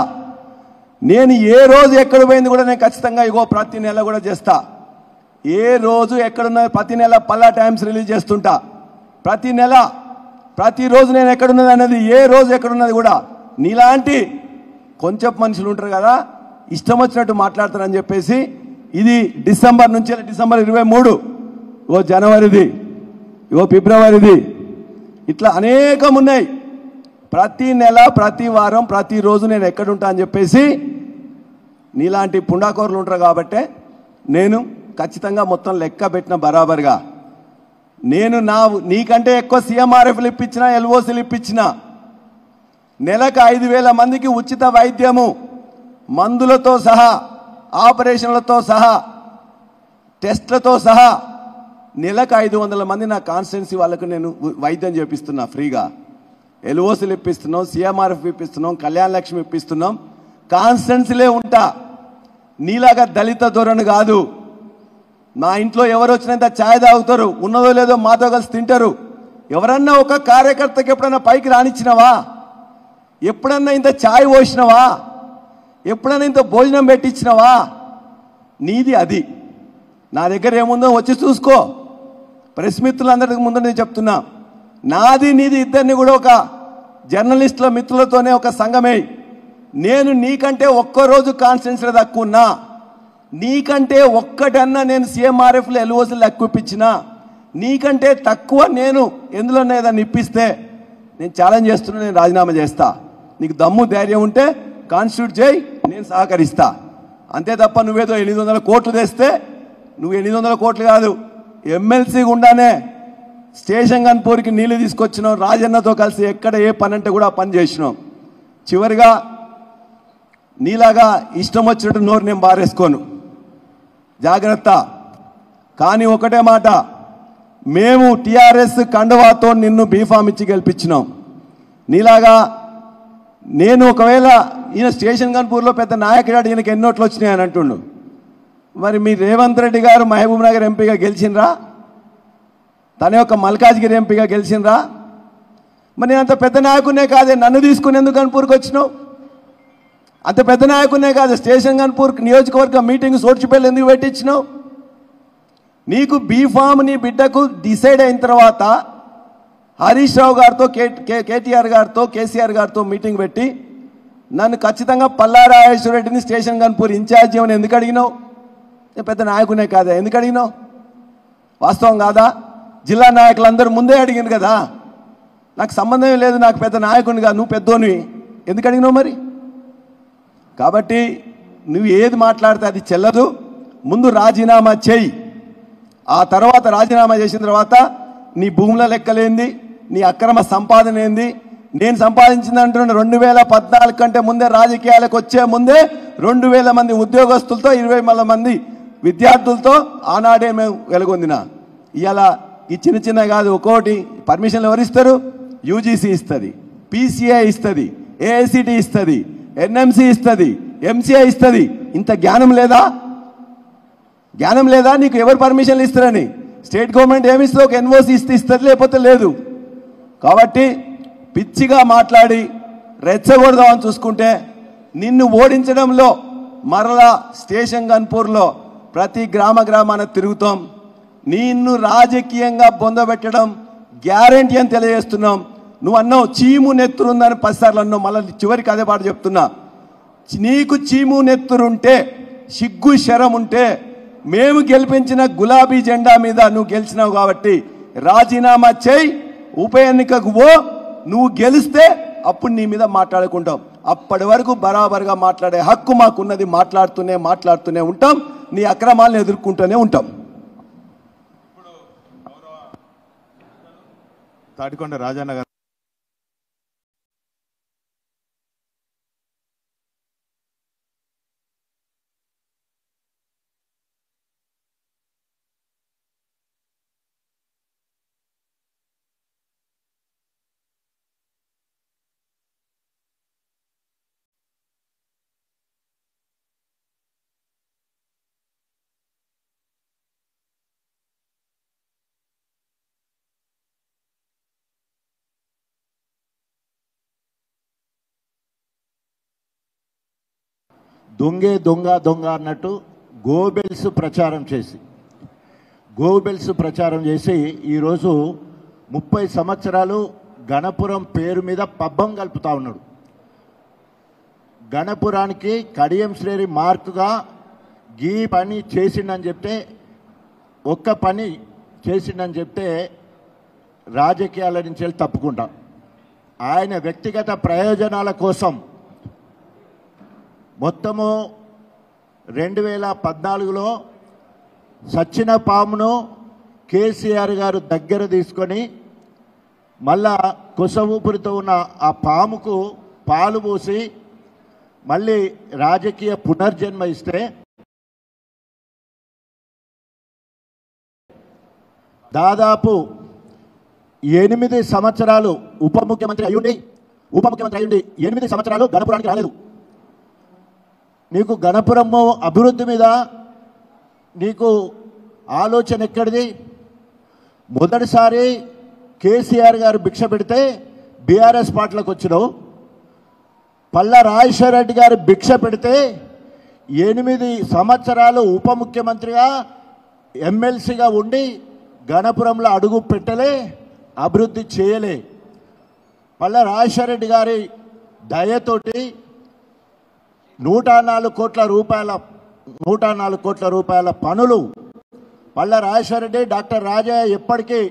A: నేను ఏ రోజు ఎక్కడ పోయింది కూడా నేను ఖచ్చితంగా ప్రతి నెల కూడా చేస్తా. ఏ రోజు ఎక్కడున్నా ప్రతి నెల పల్లా టైమ్స్ రిలీజ్ చేస్తుంటా. ప్రతి నెల ప్రతిరోజు నేను ఎక్కడున్నది అనేది, ఏ రోజు ఎక్కడున్నది కూడా. నీలాంటి కొంచెం మనుషులు ఉంటారు కదా, ఇష్టం వచ్చినట్టు మాట్లాడతారని చెప్పేసి ఇది డిసెంబర్ నుంచి డిసెంబర్ 23, జనవరిది, ఫిబ్రవరిది, ఇట్లా అనేకం ఉన్నాయి. ప్రతి నెల, ప్రతి వారం, ప్రతిరోజు నేను ఎక్కడుంటా అని చెప్పేసి నీలాంటి పుండాకోరులు ఉంటారు. కాబట్టి నేను ఖచ్చితంగా మొత్తం లెక్క పెట్టిన బరాబర్గా నేను నీకంటే ఎక్కువ సీఎంఆర్ఎఫ్లు ఇప్పించిన, ఎల్ఓసీలు ఇప్పించిన, నెలకు 5,000 మందికి ఉచిత వైద్యము మందులతో సహా, ఆపరేషన్లతో సహా, టెస్ట్లతో సహా నెలకు 500 మంది నా కాన్స్టిట్యున్సీ వాళ్ళకు నేను వైద్యం చేపిస్తున్నా ఫ్రీగా. ఎల్ఓసీలు ఇప్పిస్తున్నాం, సీఎంఆర్ఎఫ్ ఇప్పిస్తున్నాం, కళ్యాణ లక్ష్మి ఇప్పిస్తున్నాం. కాన్స్టిట్యున్సీలే ఉంటా, నీలాగా దళిత ధోరణి కాదు. మా ఇంట్లో ఎవరు వచ్చినంత ఛాయ్ తాగుతారు, ఉన్నదో లేదో మాతో కలిసి తింటారు. ఎవరన్నా ఒక కార్యకర్తకి ఎప్పుడన్నా పైకి రానిచ్చినవా? ఎప్పుడన్నా ఇంత ఛాయ్ పోసినవా? ఎప్పుడన్నా ఇంత భోజనం పెట్టించినవా? నీది అది. నా దగ్గర ఏముందో వచ్చి చూసుకో. ప్రెస్ మిత్రులందరికీ ముందు నేను చెప్తున్నా, నాది నీది ఇద్దరిని కూడా ఒక జర్నలిస్టుల మిత్రులతోనే ఒక సంఘమే. నేను నీకంటే ఒక్కరోజు కాన్స్టిట్యున్సీలో తక్కువన్నా, నీకంటే ఒక్కటన్నా నేను సీఎంఆర్ఎఫ్లో ఎల్ఓసీలు ఎక్కువ ఇప్పించినా, నీకంటే తక్కువ నేను ఎందులోనే ఏదన్నా ఇప్పిస్తే నేను ఛాలెంజ్ చేస్తున్నా, నేను రాజీనామా చేస్తా. నీకు దమ్ము ధైర్యం ఉంటే కాన్స్టిట్యూట్ చేయి, నేను సహకరిస్తా. అంతే తప్ప నువ్వేదో 800 కోట్లు తెస్తే, నువ్వు 800 కోట్లు కాదు, ఎమ్మెల్సీ గుండానే స్టేషన్ గన్పూర్కి నీళ్లు తీసుకొచ్చినావు. రాజన్నతో కలిసి ఎక్కడ ఏ పని అంటే కూడా పని చేసినావు. చివరిగా నీలాగా ఇష్టం వచ్చినట్టు నోరు నేను బారేసుకోను, జాగ్రత్త. కానీ ఒకటే మాట, మేము టీఆర్ఎస్ కండువాతో నిన్ను బీఫామ్ ఇచ్చి గెలిపించినాం. నీలాగా నేను ఒకవేళ ఈయన స్టేషన్ గన్పూర్లో పెద్ద నాయకుడు, ఈయనకి ఎన్నోట్లు వచ్చినాయి అని అంటుండు. మరి మీ రేవంత్ రెడ్డి గారు మహబూబ్ నగర్ ఎంపీగా గెలిచినరా? తన యొక్క మల్కాజ్గిరి ఎంపీగా గెలిచినరా? మరి నేను అంత పెద్ద నాయకునే కాదే, నన్ను తీసుకుని ఎందుకు గన్పూర్కి వచ్చినావు? అంత పెద్ద నాయకునే కాదు, స్టేషన్ గన్పూర్ నియోజకవర్గ మీటింగ్ సోడ్చిపల్లి ఎందుకు పెట్టించినావు? నీకు బీఫామ్ నీ బిడ్డకు డిసైడ్ అయిన తర్వాత హరీష్ రావు గారితో, కేటీఆర్ గారితో, కేసీఆర్ గారితో మీటింగ్ పెట్టి నన్ను ఖచ్చితంగా పల్లారాజేశ్వర రెడ్డిని స్టేషన్ గన్పూర్ ఇన్ఛార్జ్ చేయమని ఎందుకు అడిగినావు? నేను పెద్ద నాయకునే కాదా, ఎందుకు అడిగినావు? వాస్తవం కాదా? జిల్లా నాయకులందరూ ముందే అడిగింది కదా, నాకు సంబంధం లేదు, నాకు పెద్ద నాయకుని కాదు, నువ్వు పెద్దోనివి, ఎందుకు అడిగినావు మరి? కాబట్టి నువ్వు ఏది మాట్లాడితే అది చెల్లదు. ముందు రాజీనామా చేయి, ఆ తర్వాత రాజీనామా చేసిన తర్వాత నీ భూముల లెక్కలేంది, నీ అక్రమ సంపాదన ఏంది? నేను సంపాదించిందంటున్న 2014 కంటే ముందే, రాజకీయాలకు వచ్చే ముందే 2000 మంది ఉద్యోగస్తులతో, 20 మంది విద్యార్థులతో ఆనాడే మేము వెలుగొందిన. ఇవాళ ఈ చిన్న చిన్న కాదు, ఒక్కోటి పర్మిషన్లు ఎవరు ఇస్తారు? యూజీసీ ఇస్తుంది, పీసీఐ ఇస్తుంది, ఏఐసిటి ఇస్తుంది, ఎన్ఎంసీ ఇస్తుంది, ఎంసీఐ ఇస్తుంది. ఇంత జ్ఞానం లేదా? జ్ఞానం లేదా నీకు? ఎవరు పర్మిషన్లు ఇస్తారని? స్టేట్ గవర్నమెంట్ ఏమి ఇస్తుంది? ఒక ఎన్ఓసి ఇస్తుంది, లేకపోతే లేదు. కాబట్టి పిచ్చిగా మాట్లాడి రెచ్చగొడదామని చూసుకుంటే నిన్ను ఓడించడంలో మరలా స్టేషన్ గన్పూర్లో ప్రతి గ్రామాన తిరుగుతాం. నిన్ను రాజకీయంగా బొందబెట్టడం గ్యారంటీ అని తెలియజేస్తున్నాం. నువ్వు అన్నావు చీము నెత్తురుందని 10 సార్లు అన్నావు, మళ్ళీ చివరికి అదే పాట చెప్తున్నా. నీకు చీము నెత్తురుంటే, సిగ్గు శరం ఉంటే, మేము గెలిపించిన గులాబీ జెండా మీద నువ్వు గెలిచినావు కాబట్టి రాజీనామా చేయి, ఉప ఎన్నికకు పో. నువ్వు గెలిస్తే అప్పుడు నీ మీద మాట్లాడుకుంటాం. అప్పటి వరకు బరాబర్గా మాట్లాడే హక్కు మాకున్నది. మాట్లాడుతూనే ఉంటాం, నీ అక్రమాలను ఎదుర్కొంటూనే ఉంటాం.
G: తాటికొండ రాజన్న గారు దొంగ అన్నట్టు గోబెల్స్ ప్రచారం చేసి ఈరోజు 30 సంవత్సరాలు గణపురం పేరు మీద పబ్బం కలుపుతా ఉన్నాడు. గణపురానికి కడియం శ్రేణి మార్కుగా గీ పని చేసిండని చెప్తే, ఒక్క పని చేసిండని చెప్తే రాజకీయాల నుంచి వెళ్ళి తప్పుకుంటా. ఆయన వ్యక్తిగత ప్రయోజనాల కోసం మొత్తము 2014లో సచ్చిన పామును కేసీఆర్ గారు దగ్గర తీసుకొని మళ్ళా కొస ఊపిరితో ఉన్న ఆ పాముకు పాలు పోసి మళ్ళీ రాజకీయ పునర్జన్మ ఇస్తే దాదాపు 8 సంవత్సరాలు ఉప ముఖ్యమంత్రి అయ్యుండి 8 సంవత్సరాలు గణపురానికి రాలేదు. నీకు గణపురము అభివృద్ధి మీద నీకు ఆలోచన ఎక్కడిది? మొదటిసారి కేసీఆర్ గారు భిక్ష పెడితే బీఆర్ఎస్ పార్టీలోకి వచ్చినావు. పల్లా రాజశేఖర రెడ్డి గారు భిక్ష పెడితే 8 సంవత్సరాలు ఉప ముఖ్యమంత్రిగా ఎమ్మెల్సీగా ఉండి గణపురంలో అడుగు పెట్టలే, అభివృద్ధి చేయలే. పల్లా రాజశేఖర రెడ్డి గారి దయతోటి 104 కోట్ల రూపాయల పనులు పల్లా రాజశేఖర రెడ్డి, డాక్టర్ రాజయ్య ఎప్పటికీ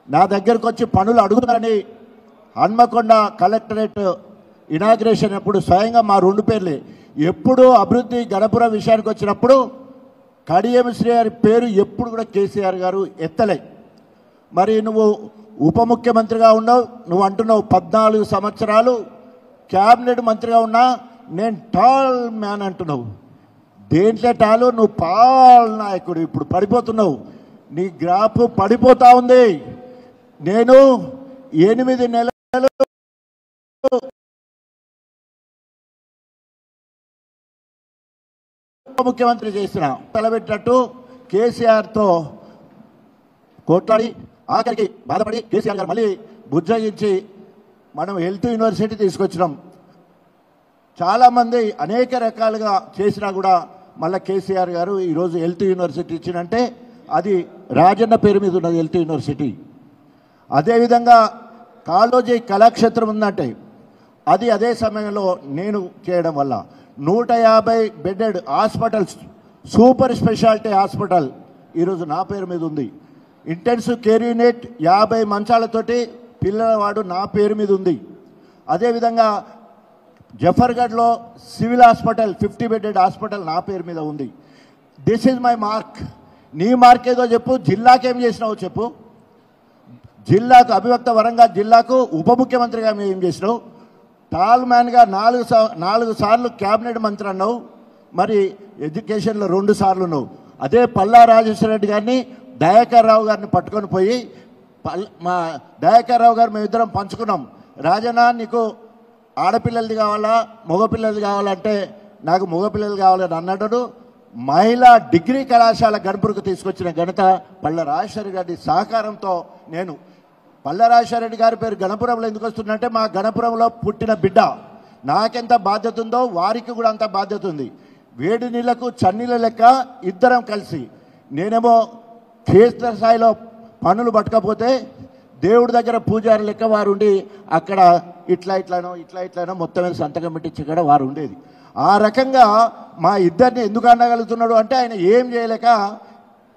G: నా దగ్గరకు వచ్చి పనులు అడుగుతారని హన్మకొండ కలెక్టరేట్ ఇనాగ్రేషన్ అప్పుడు స్వయంగా మా 2 పేర్లే. ఎప్పుడు అభివృద్ధి గణపురం విషయానికి వచ్చినప్పుడు కడియం శ్రీహరి పేరు ఎప్పుడు కూడా కేసీఆర్ గారు ఎత్తలే. మరి నువ్వు ఉప ముఖ్యమంత్రిగా ఉన్నావు, నువ్వు అంటున్నావు 14 సంవత్సరాలు క్యాబినెట్ మంత్రిగా ఉన్నా నేను టాల్ మ్యాన్ అంటున్నావు. దేంట్లో టాలు? నువ్వు పాల్ నాయకుడు. ఇప్పుడు పడిపోతున్నావు, నీ గ్రాఫ్ పడిపోతా ఉంది. నేను 8 నెలలు ముఖ్యమంత్రి చేసిన తలబెట్టినట్టు కేసీఆర్తో కొట్లాడి ఆఖరికి బాధపడి కేసీఆర్ గారు మళ్ళీ బుజ్జగించి మనం హెల్త్ యూనివర్సిటీ తీసుకొచ్చినాం. చాలామంది అనేక రకాలుగా చేసినా కూడా మళ్ళీ కేసీఆర్ గారు ఈరోజు హెల్త్ యూనివర్సిటీ ఇచ్చినంటే అది రాజన్న పేరు మీద ఉన్నది హెల్త్ యూనివర్సిటీ. అదేవిధంగా కాళోజీ కళాక్షేత్రం ఉందంటే అది అదే సమయంలో నేను చేయడం వల్ల 150 bedded hospitals, super speciality hospital ఈరోజు నా పేరు మీద ఉంది. ఇంటెన్సివ్ కేర్ యూనిట్ 50 మంచాలతోటి పిల్లలవాడు నా పేరు మీద ఉంది. అదేవిధంగా జఫర్గఢ్లో సివిల్ హాస్పిటల్ 50 బెడెడ్ హాస్పిటల్ నా పేరు మీద ఉంది. This is my mark. నీ మార్క్ ఏదో చెప్పు, జిల్లాకేం చేసినావు చెప్పు. జిల్లాకు అభివక్త వరంగల్ జిల్లాకు ఉప ముఖ్యమంత్రిగా మేము ఏం చేసినావు? టాల్ మ్యాన్గా 4 సార్లు క్యాబినెట్ మంత్రి అన్నావు, మరి ఎడ్యుకేషన్లో 2 సార్లు ఉన్నావు. అదే పల్లా రాజేశ్వర రెడ్డి గారిని, దయాకర్ రావు గారిని పట్టుకొని పోయి మా దయాకర్ రావు గారు మేమిద్దరం పంచుకున్నాం. రాజన్న నీకు ఆడపిల్లలది కావాలా మగపిల్లలది కావాలంటే నాకు మగపిల్లలు కావాలని అన్నాడు. మహిళా డిగ్రీ కళాశాల గణపురకు తీసుకొచ్చిన ఘనత పల్లా రాజశేఖర గారి సహకారంతో నేను. పల్లా రాజశేఖర రెడ్డి గారి పేరు గణపురంలో ఎందుకు వస్తుందంటే మా గణపురంలో పుట్టిన బిడ్డ. నాకెంత బాధ్యత ఉందో వారికి కూడా అంత బాధ్యత ఉంది. వేడి నీళ్లకు చన్నీళ్ళ లెక్క ఇద్దరం కలిసి, నేనేమో క్షేత్ర స్థాయిలో పనులు పట్టకపోతే దేవుడి దగ్గర పూజారి లెక్క వారు ఉండి అక్కడ ఇట్లానో మొత్తం మీద సంతకం పెట్టించి కూడా వారు ఉండేది. ఆ రకంగా మా ఇద్దరిని ఎందుకు అనగలుగుతున్నాడు అంటే ఆయన ఏం చేయలేక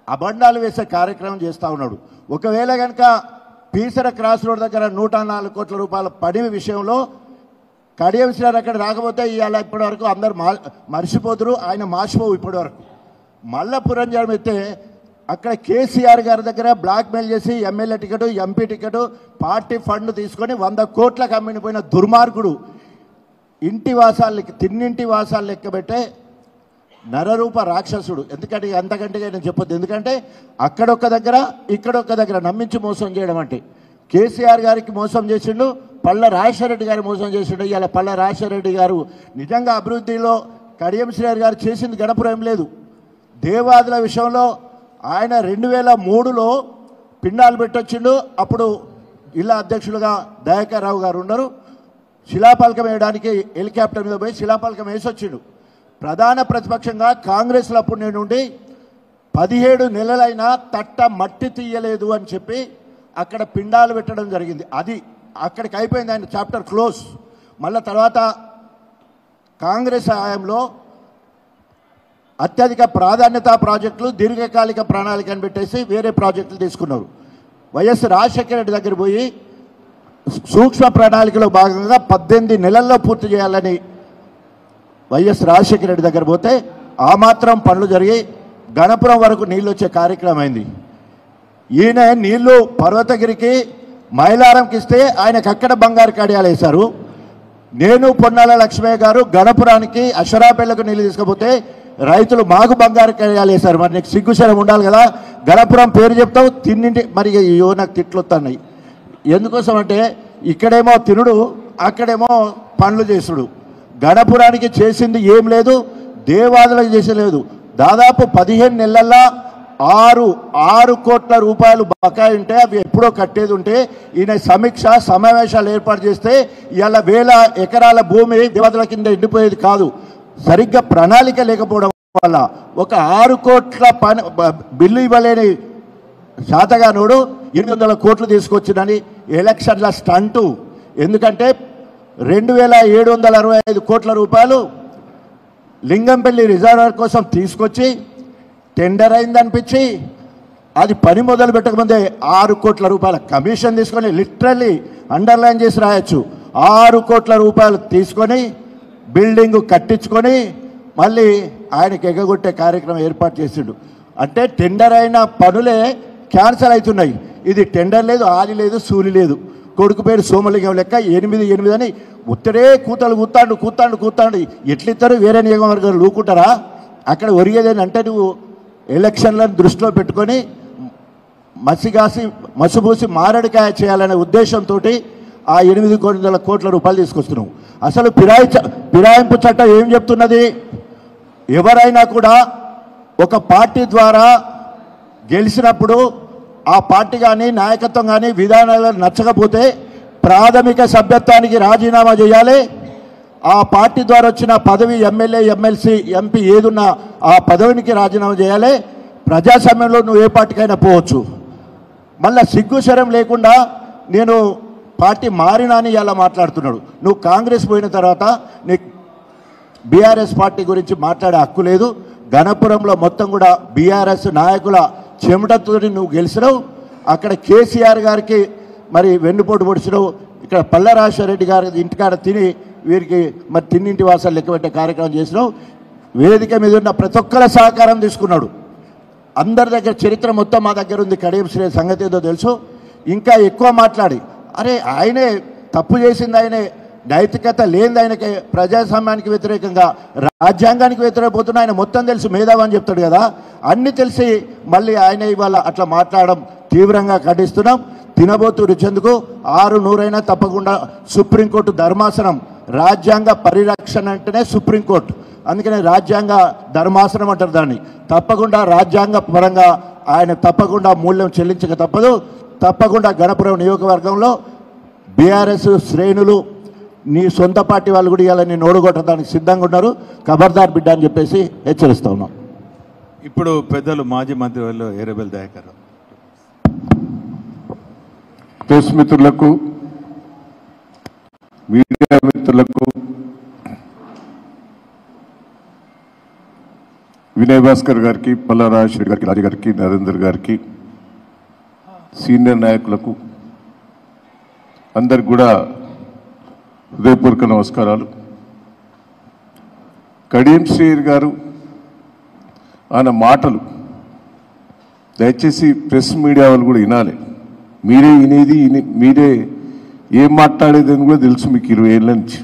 G: అబండాలు వేసే కార్యక్రమం చేస్తూ ఉన్నాడు. ఒకవేళ కనుక పీసర క్రాస్ రోడ్ దగ్గర 104 కోట్ల రూపాయల పని విషయంలో కడియం శ్రీహరి అక్కడ రాకపోతే ఇవాళ ఇప్పటి వరకు అందరు మర్చిపోతురు, ఆయన మార్చిపోవు ఇప్పటి వరకు. మళ్ళా పురంజరం అయితే అక్కడ కేసీఆర్ గారి దగ్గర బ్లాక్మెయిల్ చేసి MLA ticket, MP ticket, party fund తీసుకొని 100 కోట్లకు అమ్మిపోయిన దుర్మార్గుడు. తిన్నింటి వాసాలు లెక్కబెట్టే నరరూప రాక్షసుడు. ఎందుకంటే అంతకంటే నేను చెప్పొద్దు. ఎందుకంటే అక్కడొక్క దగ్గర ఇక్కడొక్క దగ్గర నమ్మించి మోసం చేయడం అంటే కేసీఆర్ గారికి మోసం చేసిండు, పల్లా రాజశేఖర రెడ్డి గారు మోసం చేసిండు. ఇవాళ పల్లా రాజశేఖర రెడ్డి గారు నిజంగా అభివృద్ధిలో కడియం శ్రీహరి గారు చేసింది గణపురం లేదు. దేవాదుల విషయంలో ఆయన 2003లో పిండాలు పెట్టొచ్చిండు. అప్పుడు జిల్లా అధ్యక్షులుగా దయాకర్ రావు గారు ఉన్నారు. శిలాపలకం వేయడానికి హెలికాప్టర్ మీద పోయి శిలాపలకం వేసి వచ్చిండు. ప్రధాన ప్రతిపక్షంగా కాంగ్రెస్లో అప్పుడు నేను ఉండి 17 నెలలైనా తట్ట మట్టి తీయలేదు అని చెప్పి అక్కడ పిండాలు పెట్టడం జరిగింది. అది అక్కడికి అయిపోయింది, ఆయన చాప్టర్ క్లోజ్. మళ్ళీ తర్వాత కాంగ్రెస్ హయాంలో అత్యధిక ప్రాధాన్యత ప్రాజెక్టులు, దీర్ఘకాలిక ప్రణాళికను పెట్టేసి వేరే ప్రాజెక్టులు తీసుకున్నారు. వైఎస్ రాజశేఖర రెడ్డి దగ్గర పోయి సూక్ష్మ ప్రణాళికలో భాగంగా 18 నెలల్లో పూర్తి చేయాలని వైఎస్ రాజశేఖర రెడ్డి దగ్గర పోతే ఆ మాత్రం పనులు జరిగి గణపురం వరకు నీళ్ళు వచ్చే కార్యక్రమం అయింది. ఈయన నీళ్లు పర్వతగిరికి మైలారంకి ఇస్తే ఆయనకు అక్కడ బంగారు కడియాలు వేశారు. నేను పొన్నాల లక్ష్మయ్య గారు గణపురానికి అశ్వరాపేళ్లకు నీళ్ళు తీసుకపోతే రైతులు మాకు బంగారు కడియాలు వేశారు. మరి నీకు సిగ్గుశరం ఉండాలి కదా, గణపురం పేరు చెప్తావు తిన్నింటి. మరి అయ్యో నాకు తిట్లు వస్తున్నాయి. ఎందుకోసం అంటే ఇక్కడేమో తినుడు, అక్కడేమో పనులు చేసుడు. గణపురానికి చేసింది ఏం లేదు, దేవాదులకు చేసేది లేదు. దాదాపు 15 నెలల్లో 6 కోట్ల రూపాయలు బకాయి ఉంటే అవి ఎప్పుడో కట్టేది ఉంటే ఈయన సమీక్ష సమావేశాలు ఏర్పాటు చేస్తే ఇవాళ 1000 ఎకరాల భూమి దేవాదుల కింద ఎండిపోయేది కాదు. సరిగ్గా ప్రణాళిక లేకపోవడం వల్ల ఒక 6 కోట్ల బిల్లు ఇవ్వలేని శాతగానుడు 800 కోట్లు తీసుకొచ్చిందని ఎలక్షన్ల స్టంటు. ఎందుకంటే 2765 కోట్ల రూపాయలు లింగంపల్లి రిజర్వాయర్ కోసం తీసుకొచ్చి టెండర్ అయిందనిపించి అది పని మొదలు పెట్టకముందే 6 కోట్ల రూపాయల కమిషన్ తీసుకొని, లిటరల్లీ అండర్లైన్ చేసి రాయొచ్చు, 6 కోట్ల రూపాయలు తీసుకొని బిల్డింగ్ కట్టించుకొని మళ్ళీ ఆయనకి ఎగగొట్టే కార్యక్రమం ఏర్పాటు చేసిండు. అంటే టెండర్ అయిన పనులే క్యాన్సల్ అవుతున్నాయి. ఇది టెండర్ లేదు, ఆది లేదు, సూలి లేదు. కొడుకు పేరు సోమలింగం లెక్క 8 అని ఉత్తరే కూతలు కూతాండు ఎట్లిస్తారు. వేరే నియోజకవర్గాలు లూకుంటారా? అక్కడ ఒరిగేదని అంటే నువ్వు ఎలక్షన్లను దృష్టిలో పెట్టుకొని మసిబూసి మారడికాయ చేయాలనే ఉద్దేశంతో ఆ 800 కోట్ల రూపాయలు తీసుకొస్తున్నావు. అసలు ఫిరాయింపు చట్టం ఏం చెప్తున్నది? ఎవరైనా కూడా ఒక పార్టీ ద్వారా గెలిచినప్పుడు ఆ పార్టీ కానీ నాయకత్వం కానీ విధానాలు నచ్చకపోతే ప్రాథమిక సభ్యత్వానికి రాజీనామా చేయాలి. ఆ పార్టీ ద్వారా వచ్చిన పదవి ఎమ్మెల్యే, ఎమ్మెల్సీ, ఎంపీ ఏదున్నా ఆ పదవికి రాజీనామా చేయాలి. ప్రజాస్వామ్యంలో నువ్వు ఏ పార్టీకైనా పోవచ్చు. మళ్ళీ సిగ్గుశరం లేకుండా నేను పార్టీ మారినా అని ఇలా మాట్లాడుతున్నాడు. నువ్వు కాంగ్రెస్ పోయిన తర్వాత నీకు బీఆర్ఎస్ పార్టీ గురించి మాట్లాడే హక్కు లేదు. గణపురంలో మొత్తం కూడా బీఆర్ఎస్ నాయకుల చెమటతో నువ్వు గెలిచినావు. అక్కడ కేసీఆర్ గారికి మరి వెన్నుపోటు పొడిచినావు. ఇక్కడ పల్ల రాజశేఖరరెడ్డి గారి ఇంటికాడ తిని వీరికి మరి తిన్నింటి వాసాలు లెక్కబెట్టే కార్యక్రమం చేసినావు. వేదిక మీద ఉన్న ప్రతి ఒక్కరి సహకారం తీసుకున్నాడు. అందరి దగ్గర చరిత్ర మొత్తం మా దగ్గర ఉంది. కడియం శ్రీ సంగతి ఏదో తెలుసు. ఇంకా ఎక్కువ మాట్లాడి అరే ఆయనే తప్పు చేసింది, ఆయనే నైతికత లేనిది, ఆయనకి ప్రజాస్వామ్యానికి వ్యతిరేకంగా రాజ్యాంగానికి వ్యతిరేకపోతున్నా ఆయన మొత్తం తెలిసి మేధావి అని చెప్తాడు కదా. అన్నీ తెలిసి మళ్ళీ ఆయన ఇవాళ అట్లా మాట్లాడడం తీవ్రంగా ఖండిస్తున్నాం. తినబోతు రుచెందుకు 600 తప్పకుండా సుప్రీంకోర్టు ధర్మాసనం, రాజ్యాంగ పరిరక్షణ అంటేనే సుప్రీంకోర్టు, అందుకనే రాజ్యాంగ ధర్మాసనం అంటారు దాన్ని. తప్పకుండా రాజ్యాంగ పరంగా ఆయన తప్పకుండా మూల్యం చెల్లించక తప్పదు. తప్పకుండా గణపురం నియోజకవర్గంలో బీఆర్ఎస్ శ్రేణులు నీ సొంత పార్టీ వాళ్ళు కూడా ఇవాళ నేను ఓడగొట్టడానికి సిద్ధంగా ఉన్నారు. ఖబర్దార్ బిడ్డ అని చెప్పేసి హెచ్చరిస్తా ఉన్నాం.
H: ఇప్పుడు పెద్దలు మాజీ మంత్రి వాళ్ళు ఎర్రబెల్లి దయాకర్.
E: ప్రెస్ మిత్రులకు, మీడియా మిత్రులకు, వినయ్ భాస్కర్ గారికి, పల్లా రాజశేఖర్ గారికి, రాజు గారికి, నరేందర్ గారికి, సీనియర్ నాయకులకు అందరికి కూడా హృదయపూర్వక నమస్కారాలు. కడియం శ్రీహరి గారు ఆయన మాటలు దయచేసి ప్రెస్ మీడియా వాళ్ళు కూడా వినాలి. మీరే వినేది, మీరే ఏం మాట్లాడేది అని కూడా తెలుసు మీకు. 20 ఏళ్ళ నుంచి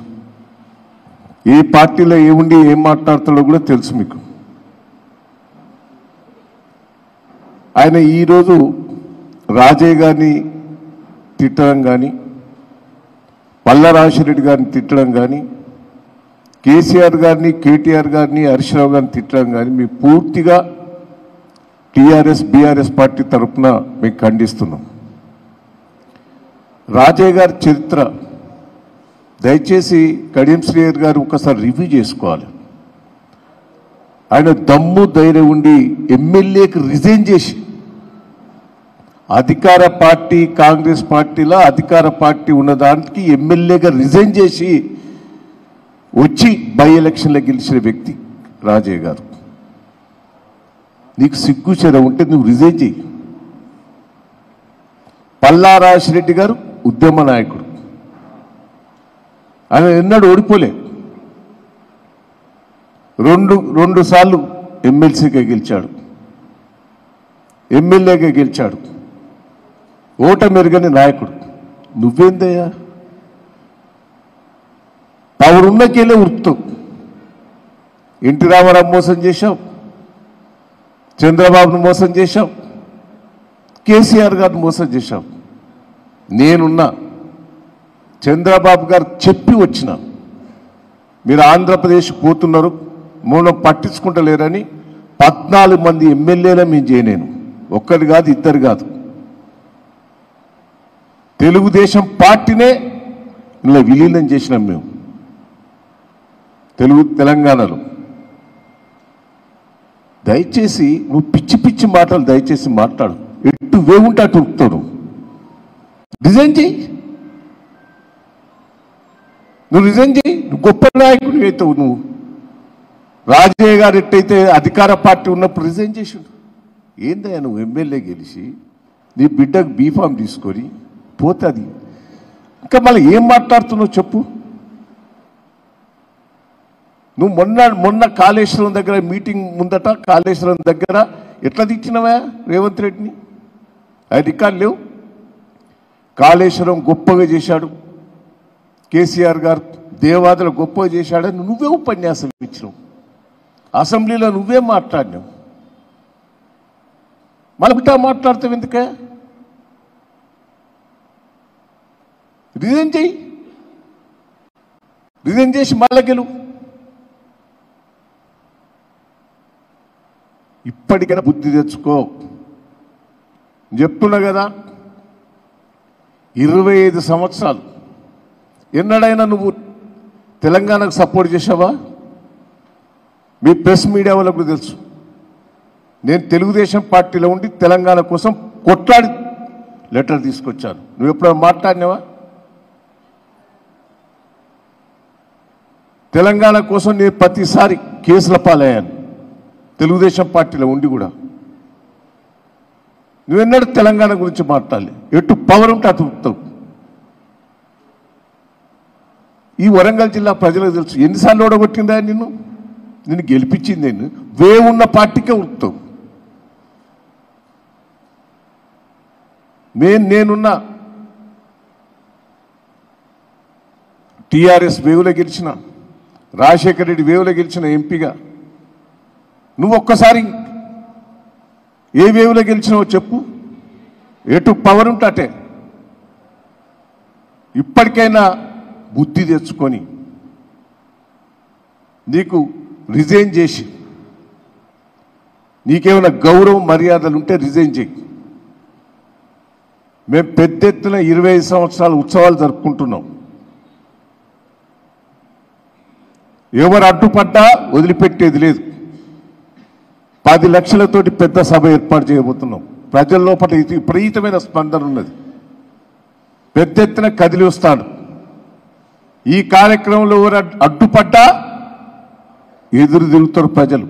E: ఏ పార్టీలో ఏముండి ఏం మాట్లాడతాడో కూడా తెలుసు మీకు. ఆయన ఈరోజు రాజయ్య గారిని తిట్టడం కానీ, పల్లా రాజశేఖరరెడ్డి గారిని తిట్టడం కానీ, కేసీఆర్ గారిని, కేటీఆర్ గారిని, హరీష్ రావు గారిని తిట్టడం కానీ మేము పూర్తిగా టీఆర్ఎస్ బీఆర్ఎస్ పార్టీ తరఫున మేము ఖండిస్తున్నాం. రాజయ్య గారి చరిత్ర దయచేసి కడియం శ్రీహరి గారు ఒకసారి రివ్యూ చేసుకోవాలి. ఆయన దమ్ము ధైర్యం ఉండి ఎమ్మెల్యేకి రిజైన్ చేసి, అధికార పార్టీ కాంగ్రెస్ పార్టీలో అధికార పార్టీ ఉన్నదానికి ఎమ్మెల్యేగా రిజైన్ చేసి వచ్చి బై ఎలక్షన్లో గెలిచిన వ్యక్తి రాజయ్య గారు. నీకు సిగ్గు చెర ఉంటే నువ్వు రిజైన్ చేయి. పల్లా రాజశేఖరరెడ్డి గారు ఉద్యమ నాయకుడు, ఆయన ఎన్నడూ ఓడిపోలే. రెండు సార్లు ఎమ్మెల్సీగా గెలిచాడు.
I: ఎమ్మెల్యేగా గెలిచాడు, ఓటమెరుగని నాయకుడు. నువ్వేందయ్యా? పవరున్నకెళ్ళే ఉరుకుతావు. ఎన్టీ రామారావు మోసం చేశావు, చంద్రబాబును మోసం చేశావు, కేసీఆర్ గారిని మోసం చేశావు. నేనున్నా, చంద్రబాబు గారు చెప్పి వచ్చిన, మీరు ఆంధ్రప్రదేశ్ పోతున్నారు, మూలం పట్టించుకుంటలేరని 14 మంది ఎమ్మెల్యేల మేము చేయలేను. ఒక్కరు కాదు, ఇద్దరు కాదు. తెలుగుదేశం పార్టీనే ఇలా విలీనం చేసినాం మేము తెలంగాణలో. దయచేసి నువ్వు పిచ్చి పిచ్చి మాటలు దయచేసి మాట్లాడు. ఎట్టు వేగుంటే అటు ఉరుకుతాడు. రిజైన్ చేయి, నువ్వు రిజైన్ చేయి. నువ్వు గొప్ప నాయకుడు అవుతావు. నువ్వు రాజయ్య గారు ఎట్టయితే అధికార పార్టీ ఉన్నప్పుడు రిజైన్ చేసిండు. ఏందయ్యా నువ్వు ఎమ్మెల్యే గెలిచి నీ బిడ్డకు బీఫామ్ తీసుకొని పోతే అది ఇంకా మళ్ళీ ఏం మాట్లాడుతున్నావు చెప్పు. నువ్వు మొన్న కాళేశ్వరం దగ్గర మీటింగ్ ముందట కాళేశ్వరం దగ్గర ఎట్లా తెచ్చినవా రేవంత్ రెడ్డిని? అది రికార్డు లేవు. కాళేశ్వరం గొప్పగా చేశాడు కేసీఆర్ గారు, దేవాదులు గొప్పగా చేశాడని నువ్వే ఉపన్యాసం ఇచ్చినావు, అసెంబ్లీలో నువ్వే మాట్లాడినావు. మళ్ళీ బిట్టా మాట్లాడతావు ఎందుకే? రిజైన్ చేయి, రిజైన్ చేసి మళ్ళా గెలువు. ఇప్పటికైనా బుద్ధి తెచ్చుకో. చెప్తున్నా కదా, 25 సంవత్సరాలు ఎన్నడైనా నువ్వు తెలంగాణకు సపోర్ట్ చేసావా? మీ ప్రెస్ మీడియా వాళ్ళకు తెలుసు, నేను తెలుగుదేశం పార్టీలో ఉండి తెలంగాణ కోసం కొట్లాడి లెటర్ తీసుకొచ్చాను. నువ్వు ఎప్పుడైనా మాట్లాడినావా? తెలంగాణ కోసం నేను ప్రతిసారి కేసుల పాలయ్యాను తెలుగుదేశం పార్టీలో ఉండి కూడా. నువ్వెన్నడూ తెలంగాణ గురించి మాట్లాడాలి. ఎటు పవర్ ఉంటే అటు ఉత్తావు. ఈ వరంగల్ జిల్లా ప్రజలకు తెలుసు ఎన్నిసార్లు ఓడగొట్టిందా నిన్ను గెలిపించింది. నేను వేవున్న పార్టీకే ఉరుకుతావు. నేనున్నా టీఆర్ఎస్ వేవులో గెలిచిన, రాజశేఖర రెడ్డి వేవులో గెలిచిన ఎంపీగా. నువ్వు ఒక్కసారి ఏ వేవులో గెలిచినావో చెప్పు. ఎటు పవర్ ఉంటే అటే. ఇప్పటికైనా బుద్ధి తెచ్చుకొని నీకు రిజైన్ చేసి, నీకేమైనా గౌరవం మర్యాదలు ఉంటే రిజైన్ చేయి. మేము పెద్ద ఎత్తున 25 సంవత్సరాల ఉత్సవాలు జరుపుకుంటున్నాం. ఎవరు అడ్డుపడ్డా వదిలిపెట్టేది లేదు. 10 లక్షలతోటి పెద్ద సభ ఏర్పాటు చేయబోతున్నాం. ప్రజల లోపల విపరీతమైన స్పందన ఉన్నది. పెద్ద ఎత్తున కదిలి వస్తాడు. ఈ కార్యక్రమంలో ఎవరు అడ్డుపడ్డా ఎదురు తిరుగుతారు ప్రజలు.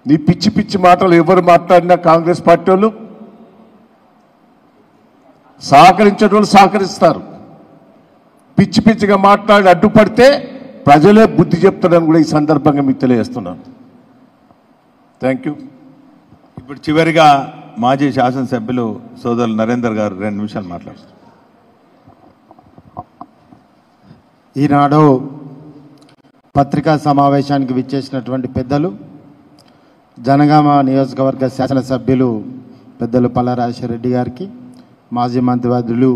I: నీ పిచ్చి పిచ్చి మాటలు ఎవరు మాట్లాడినా కాంగ్రెస్ పార్టీ వాళ్ళు సహకరించే వాళ్ళు సహకరిస్తారు. పిచ్చి పిచ్చిగా మాట్లాడి అడ్డుపడితే ప్రజలే బుద్ధి చెప్తారని కూడా ఈ సందర్భంగా మీకు తెలియజేస్తున్నాను. Thank you.
H: ఇప్పుడు చివరిగా మాజీ శాసనసభ్యులు సోదరులు నరేందర్ గారు 2 నిమిషాలు మాట్లాడుతారు.
C: ఈనాడు పత్రికా సమావేశానికి విచ్చేసినటువంటి పెద్దలు, జనగామ నియోజకవర్గ శాసనసభ్యులు పెద్దలు పల్లా రాజశేఖర రెడ్డి గారికి, మాజీ మంత్రివర్యులు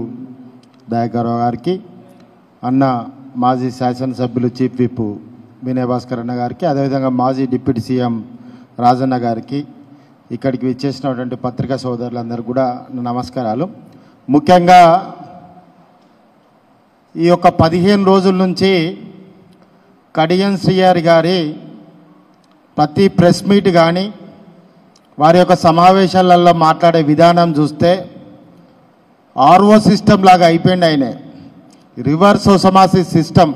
C: దయాకర్రావు గారికి, అన్న మాజీ శాసనసభ్యులు చీఫ్ విప్ వినయ్ భాస్కర్ అన్న గారికి, అదేవిధంగా మాజీ డిప్యూటీ సీఎం రాజన్న గారికి, ఇక్కడికి విచ్చేసినటువంటి పత్రికా సోదరులందరూ కూడా నమస్కారాలు. ముఖ్యంగా ఈ యొక్క 15 రోజుల నుంచి కడియం శ్రీహరి గారి ప్రతి ప్రెస్ మీట్ కానీ వారి యొక్క సమావేశాలలో మాట్లాడే విధానం చూస్తే ఆర్ఓ సిస్టమ్ లాగా అయిపోయింది. ఆయన రివర్స్ ఒసమాసిస్ సిస్టమ్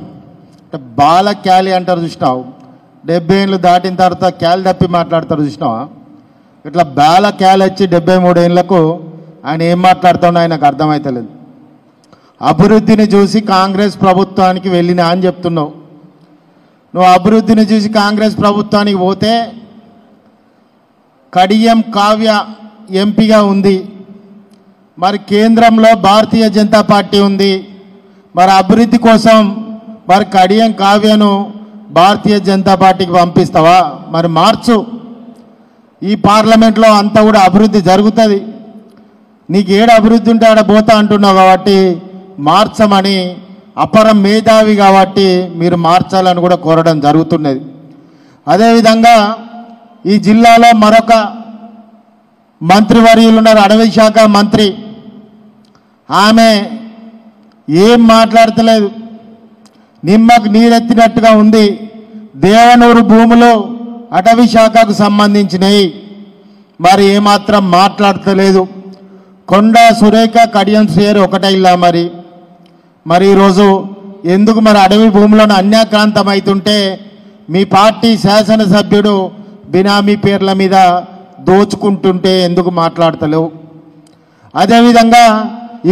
C: అంటే బాల క్యాలి అంటారు చూసినావు, 70 ఏళ్ళు దాటిన తర్వాత క్యాలి తప్పి మాట్లాడతారు చూసినావా, ఇట్లా బాల క్యాలి వచ్చి 73 ఏళ్లకు ఆయన ఏం మాట్లాడుతాడో ఆయనకు అర్థమవుతలేదు. అభివృద్ధిని చూసి కాంగ్రెస్ ప్రభుత్వానికి వెళ్ళినా అని చెప్తున్నావు. నువ్వు అభివృద్ధిని చూసి కాంగ్రెస్ ప్రభుత్వానికి పోతే కడియం కావ్య ఎంపీగా ఉంది, మరి కేంద్రంలో భారతీయ జనతా పార్టీ ఉంది, మరి అభివృద్ధి కోసం మరి కడియం కావ్యను భారతీయ జనతా పార్టీకి పంపిస్తావా? మరి మార్చు. ఈ పార్లమెంట్లో అంతా కూడా అభివృద్ధి జరుగుతుంది. నీకు ఏడు అభివృద్ధి ఉంటే ఆడ పోతా అంటున్నావు కాబట్టి మార్చమని, అపర మేధావి కాబట్టి మీరు మార్చాలని కూడా కోరడం జరుగుతున్నది. అదేవిధంగా ఈ జిల్లాలో మరొక మంత్రివర్యులు ఉన్నారు, అటవీ శాఖ మంత్రి. ఆమె ఏం మాట్లాడతలేదు, నిమ్మకు నీరెత్తినట్టుగా ఉంది. దేవనూరు భూములు అటవీ శాఖకు సంబంధించినవి, మరి ఏమాత్రం మాట్లాడతలేదు. కొండా సురేఖ కడియం శ్రీహరి ఒకటే ఇలా మరి ఈరోజు ఎందుకు మరి అడవి భూములను అన్యాక్రాంతం అవుతుంటే మీ పార్టీ శాసనసభ్యుడు బినామీ పేర్ల మీద దోచుకుంటుంటే ఎందుకు మాట్లాడతలేవు? అదేవిధంగా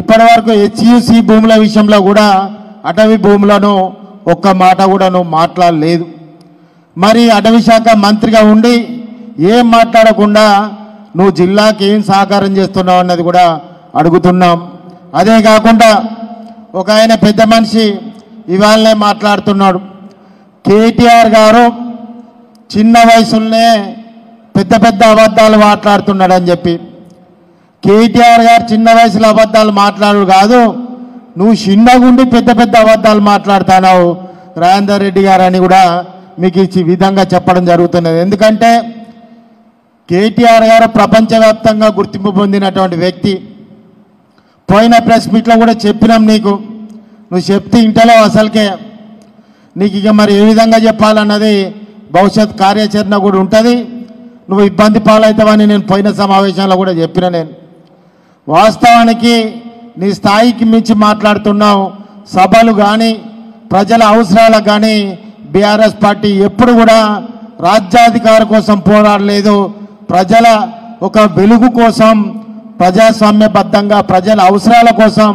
C: ఇప్పటివరకు హెచ్యుసి భూముల విషయంలో కూడా అటవీ భూములను ఒక్క మాట కూడా నువ్వు మాట్లాడలేదు. మరి అటవీ శాఖ మంత్రిగా ఉండి ఏం మాట్లాడకుండా నువ్వు జిల్లాకి ఏం సహకారం చేస్తున్నావు అన్నది కూడా అడుగుతున్నాం. అదే కాకుండా ఒక ఆయన పెద్ద మనిషి ఇవాళనే మాట్లాడుతున్నాడు, కేటీఆర్ గారు చిన్న వయసులోనే పెద్ద పెద్ద అబద్ధాలు మాట్లాడుతున్నాడు అని చెప్పి. కేటీఆర్ గారు చిన్న వయసులో అబద్ధాలు మాట్లాడు కాదు, నువ్వు చిన్నగుండి పెద్ద పెద్ద అబద్ధాలు మాట్లాడుతున్నావు రాజేందర్ రెడ్డి గారు అని కూడా మీకు ఈ విధంగా చెప్పడం జరుగుతున్నది. ఎందుకంటే కేటీఆర్ గారు ప్రపంచవ్యాప్తంగా గుర్తింపు పొందినటువంటి వ్యక్తి. పోయిన ప్రెస్ మీట్లో కూడా చెప్పినాం నీకు, నువ్వు చెప్తే ఇంటలో అసలుకే నీకు ఇక మరి ఏ విధంగా చెప్పాలన్నది భవిష్యత్ కార్యాచరణ కూడా ఉంటుంది. నువ్వు ఇబ్బంది పాలవుతావని నేను పోయిన సమావేశంలో కూడా చెప్పిన. నేను వాస్తవానికి నీ స్థాయికి మించి మాట్లాడుతున్నావు. సభలు కానీ ప్రజల అవసరాలకు కానీ బీఆర్ఎస్ పార్టీ ఎప్పుడు కూడా రాజ్యాధికారి కోసం పోరాడలేదు, ప్రజల ఒక వెలుగు కోసం ప్రజాస్వామ్యబద్ధంగా ప్రజల అవసరాల కోసం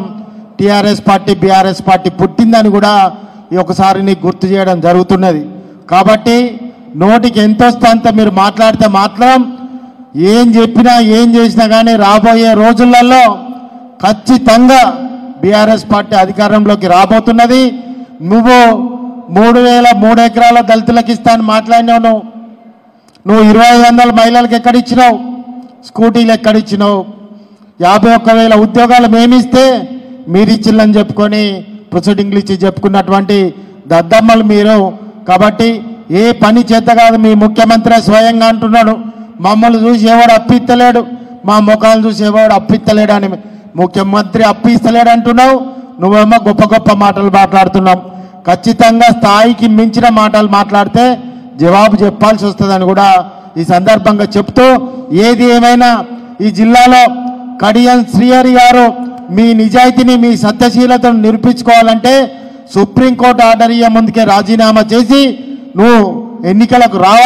C: టీఆర్ఎస్ పార్టీ బీఆర్ఎస్ పార్టీ పుట్టిందని కూడా ఈ ఒకసారి నీకు గుర్తు చేయడం జరుగుతున్నది. కాబట్టి నోటికి ఎంత వస్తే అంత మీరు మాట్లాడితే మాత్రం ఏం చెప్పినా ఏం చేసినా కానీ రాబోయే రోజులలో ఖచ్చితంగా బీఆర్ఎస్ పార్టీ అధికారంలోకి రాబోతున్నది. నువ్వు 3,003 ఎకరాల దళితులకు ఇస్తాను మాట్లాడినావు. నువ్వు 2,500 మహిళలకు ఎక్కడిచ్చినావు, స్కూటీలు ఎక్కడిచ్చినావు, 51,000 ఉద్యోగాలు మేమిస్తే మీరు ఇచ్చిల్లని చెప్పుకొని ప్రొసీడింగ్లు ఇచ్చి చెప్పుకున్నటువంటి దద్దమ్మలు మీరు. కాబట్టి ఏ పని చేత కాదు, మీ ముఖ్యమంత్రి స్వయంగా అంటున్నాడు, మమ్మల్ని చూసి ఎవడు అప్పిస్తలేడు, మా ముఖాలు చూసి ఎవడు అప్పిస్తలేడు అని. ముఖ్యమంత్రి అప్పిస్తలేడు అంటున్నావు, నువ్వేమో గొప్ప గొప్ప మాటలు మాట్లాడుతున్నావు. ఖచ్చితంగా స్థాయికి మించిన మాటలు మాట్లాడితే జవాబు చెప్పాల్సి వస్తుందని కూడా ఈ సందర్భంగా చెప్తూ, ఏది ఏమైనా ఈ జిల్లాలో కడియం శ్రీహరి గారు మీ నిజాయితీని మీ సత్యశీలతను నిరూపించుకోవాలంటే సుప్రీంకోర్టు ఆర్డర్ ఇయ్యే ముందుకే రాజీనామా చేసి నువ్వు ఎన్నికలకు రావాలి.